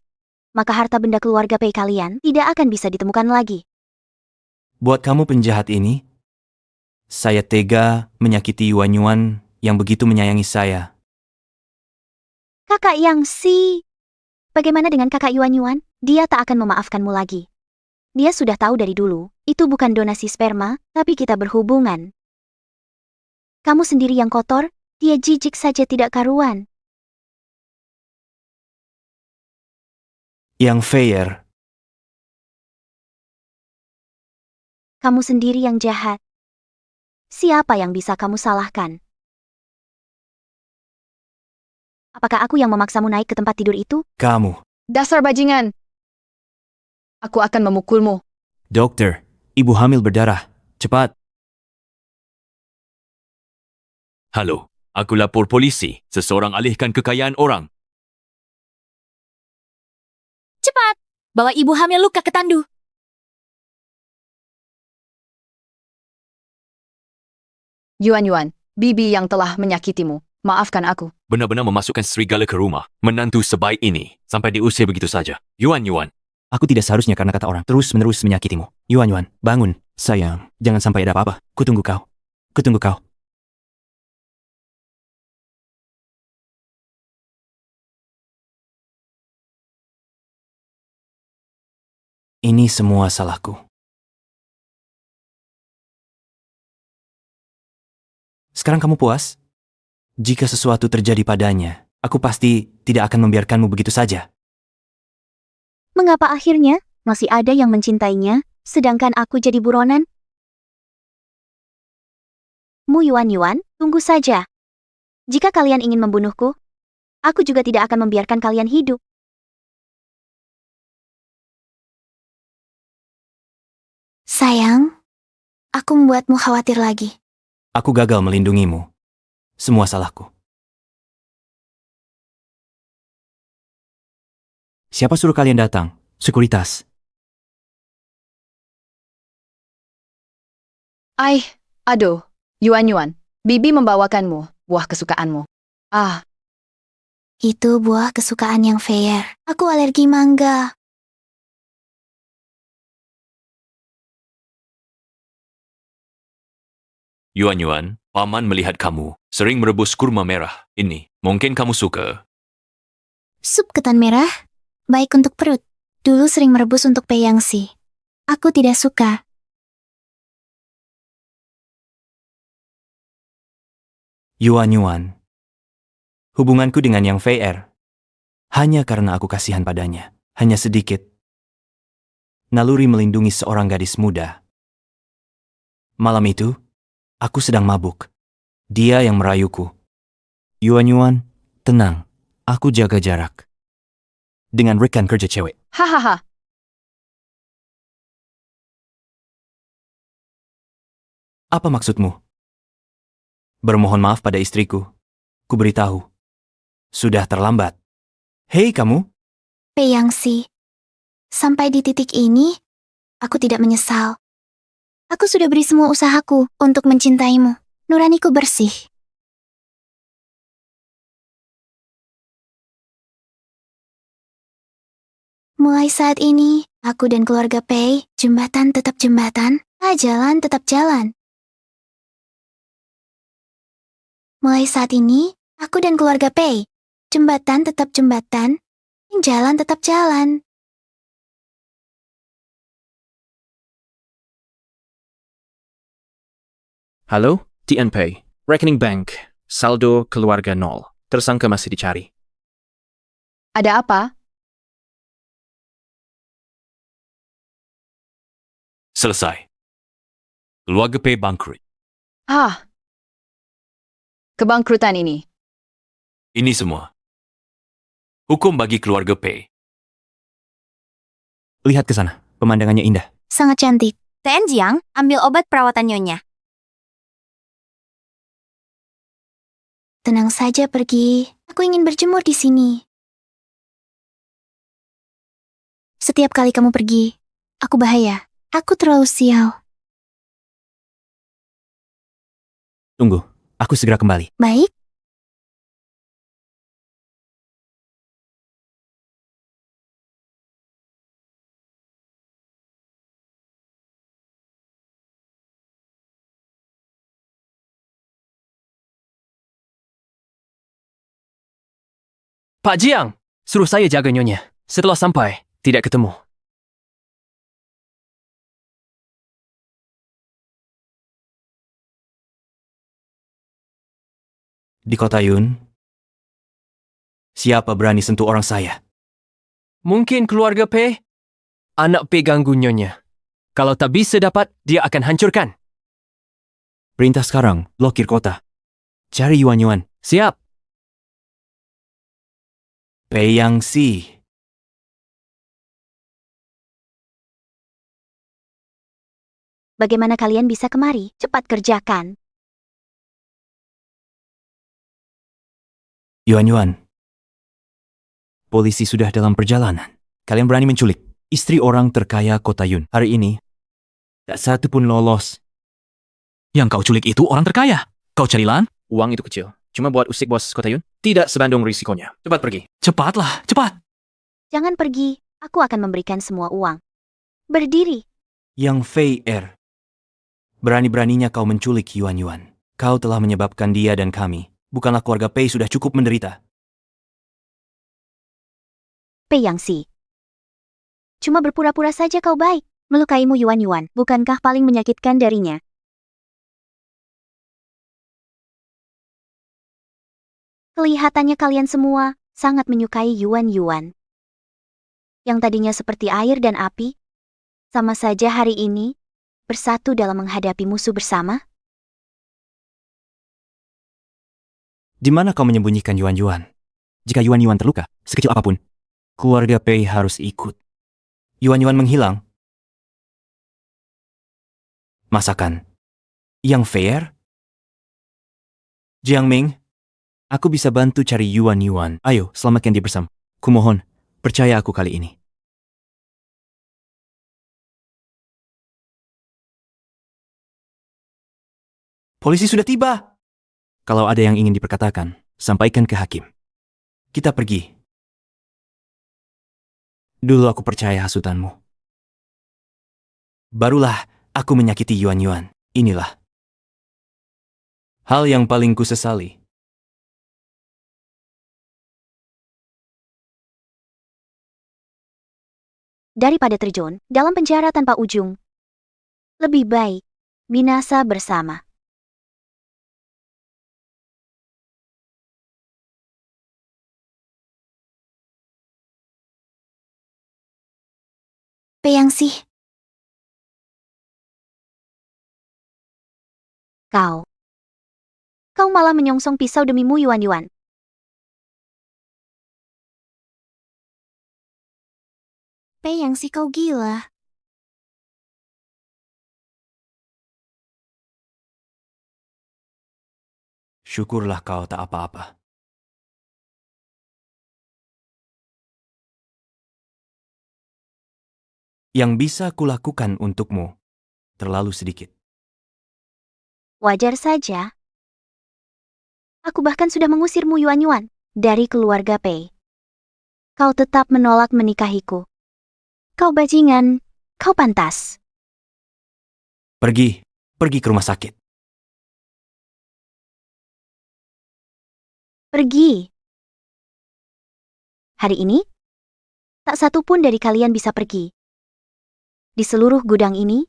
maka harta benda keluarga Pei kalian tidak akan bisa ditemukan lagi. Buat kamu penjahat ini, saya tega menyakiti Yuanyuan yang begitu menyayangi saya. Kakak Yang Si. Bagaimana dengan kakak Yuanyuan? Dia tak akan memaafkanmu lagi. Dia sudah tahu dari dulu, itu bukan donasi sperma, tapi kita berhubungan. Kamu sendiri yang kotor, dia jijik saja tidak karuan. Yang Fair, Kamu sendiri yang jahat. Siapa yang bisa kamu salahkan? Apakah aku yang memaksamu naik ke tempat tidur itu? kamu. Dasar bajingan. Aku akan memukulmu. Dokter, ibu hamil berdarah. Cepat. Halo, aku lapor polisi. Seseorang alihkan kekayaan orang. Cepat, bawa ibu hamil luka ke tandu. Yuanyuan, bibi yang telah menyakitimu. Maafkan aku. Benar-benar memasukkan serigala ke rumah. Menantu sebaik ini. Sampai diusir begitu saja. Yuan. Aku tidak seharusnya karena kata orang terus-menerus menyakitimu. Yuanyuan, bangun. Sayang, jangan sampai ada apa-apa. Kutunggu kau. Kutunggu kau. Ini semua salahku. Sekarang kamu puas? Jika sesuatu terjadi padanya, aku pasti tidak akan membiarkanmu begitu saja. Mengapa akhirnya masih ada yang mencintainya, sedangkan aku jadi buronan? Mu Yuanyuan, tunggu saja. Jika kalian ingin membunuhku, aku juga tidak akan membiarkan kalian hidup. Sayang, aku membuatmu khawatir lagi. Aku gagal melindungimu. Semua salahku. Siapa suruh kalian datang? Sekuritas. Aduh, Yuanyuan, bibi membawakanmu, buah kesukaanmu. Ah, Itu buah kesukaan yang fair. Aku alergi mangga. Yuan, paman melihat kamu sering merebus kurma merah. Ini, mungkin kamu suka. Sup ketan merah, baik untuk perut. Dulu sering merebus untuk Pei Yang Si. Aku tidak suka. Yuanyuan. Hubunganku dengan Yang Fair hanya karena aku kasihan padanya. Hanya sedikit. Naluri melindungi seorang gadis muda. Malam itu, aku sedang mabuk. Dia yang merayuku. Yuanyuan, tenang. Aku jaga jarak. Dengan rekan kerja cewek. hahaha. Apa maksudmu? Bermohon maaf pada istriku. Kuberitahu. Sudah terlambat. Hei kamu, Pei Yang Si. Sampai di titik ini, aku tidak menyesal. Aku sudah beri semua usahaku untuk mencintaimu. Nuraniku bersih. Mulai saat ini, aku dan keluarga Pei, jembatan tetap jembatan, jalan tetap jalan. Mulai saat ini, Aku dan keluarga Pei. Jembatan tetap jembatan, jalan tetap jalan. Halo, TNP. Rekening bank. Saldo keluarga 0. Tersangka masih dicari. Ada apa? Selesai. Keluarga Pei bangkrut. Kebangkrutan ini. Ini semua. Hukum bagi keluarga Pei. Lihat ke sana, pemandangannya indah. Sangat cantik. TN Jiang, ambil obat perawatan nyonya. Tenang saja pergi. Aku ingin berjemur di sini. Setiap kali kamu pergi, aku bahaya. Aku terlalu sial. Tunggu, aku segera kembali. Baik? Pak Jiang, suruh saya jaga nyonya. Setelah sampai, tidak ketemu. Di kota Yun, siapa berani sentuh orang saya? Mungkin keluarga Pei? Anak Pei ganggu nyonya. Kalau tak bisa dapat, dia akan hancurkan. Perintah sekarang, blokir kota. Cari Yuan. Siap. Pei Yangxi. Bagaimana kalian bisa kemari? Cepat kerjakan. Yuan. Polisi sudah dalam perjalanan. Kalian berani menculik istri orang terkaya kota Yun. Hari ini, tak satu pun lolos. Yang kau culik itu orang terkaya. Kau cari lan? Uang itu kecil. Cuma buat usik bos kota Yun. Tidak sebanding risikonya. Cepat pergi. Cepatlah, cepat. Jangan pergi, aku akan memberikan semua uang. Berdiri. Yang Fei Er. Berani-beraninya kau menculik Yuan. Kau telah menyebabkan dia dan kami. Bukanlah keluarga Pei sudah cukup menderita. Pei Yangxi. Cuma berpura-pura saja kau baik. Melukaimu Yuan, bukankah paling menyakitkan darinya? Kelihatannya kalian semua sangat menyukai Yuan. Yang tadinya seperti air dan api, sama saja hari ini bersatu dalam menghadapi musuh bersama. Di mana kau menyembunyikan Yuan? Jika Yuan terluka, sekecil apapun, keluarga Pei harus ikut. Yuan menghilang. Masakan. Yang fair? Jiang Ming, aku bisa bantu cari Yuan. Ayo, selamatkan dia bersama. Kumohon, percaya aku kali ini. Polisi sudah tiba. Kalau ada yang ingin diperkatakan, sampaikan ke hakim. Kita pergi. Dulu aku percaya hasutanmu. Barulah aku menyakiti Yuan. Inilah hal yang paling kusesali. Daripada terjun dalam penjara tanpa ujung, lebih baik binasa bersama. Pei Yangxi. Kau malah menyongsong pisau demimu Yuan. Pei Yangxi, kau gila. Syukurlah kau tak apa-apa. Yang bisa kulakukan untukmu terlalu sedikit. Wajar saja. Aku bahkan sudah mengusirmu Yuan dari keluarga Pei. Kau tetap menolak menikahiku. Kau bajingan, kau pantas. Pergi ke rumah sakit. Pergi. Hari ini, tak satu pun dari kalian bisa pergi. Di seluruh gudang ini,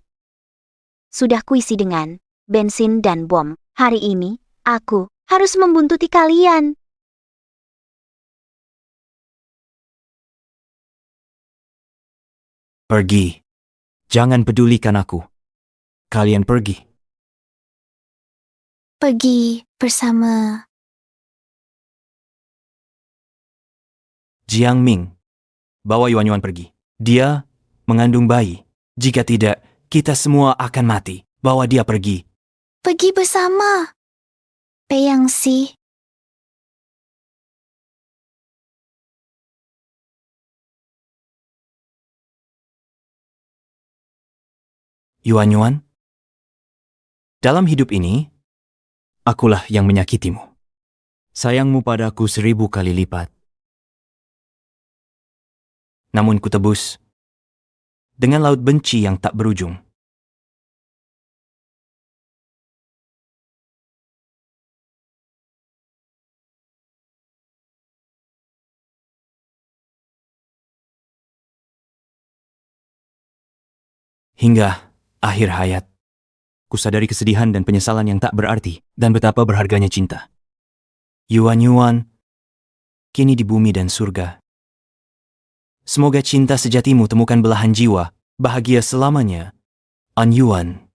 sudah kuisi dengan bensin dan bom. Hari ini, aku harus membuntuti kalian. Pergi. Jangan pedulikan aku. Kalian pergi. Pergi bersama Jiang Ming. Bawa Yuan pergi. Dia mengandung bayi. Jika tidak, kita semua akan mati. Bawa dia pergi. Pergi bersama Pei Yangxi. Yuan, dalam hidup ini, akulah yang menyakitimu. Sayangmu padaku 1000 kali lipat. Namun kutebus dengan laut benci yang tak berujung. Hingga akhir hayat, kusadari kesedihan dan penyesalan yang tak berarti dan betapa berharganya cinta. Yuan, kini di bumi dan surga. Semoga cinta sejatimu temukan belahan jiwa, bahagia selamanya. An Yuan.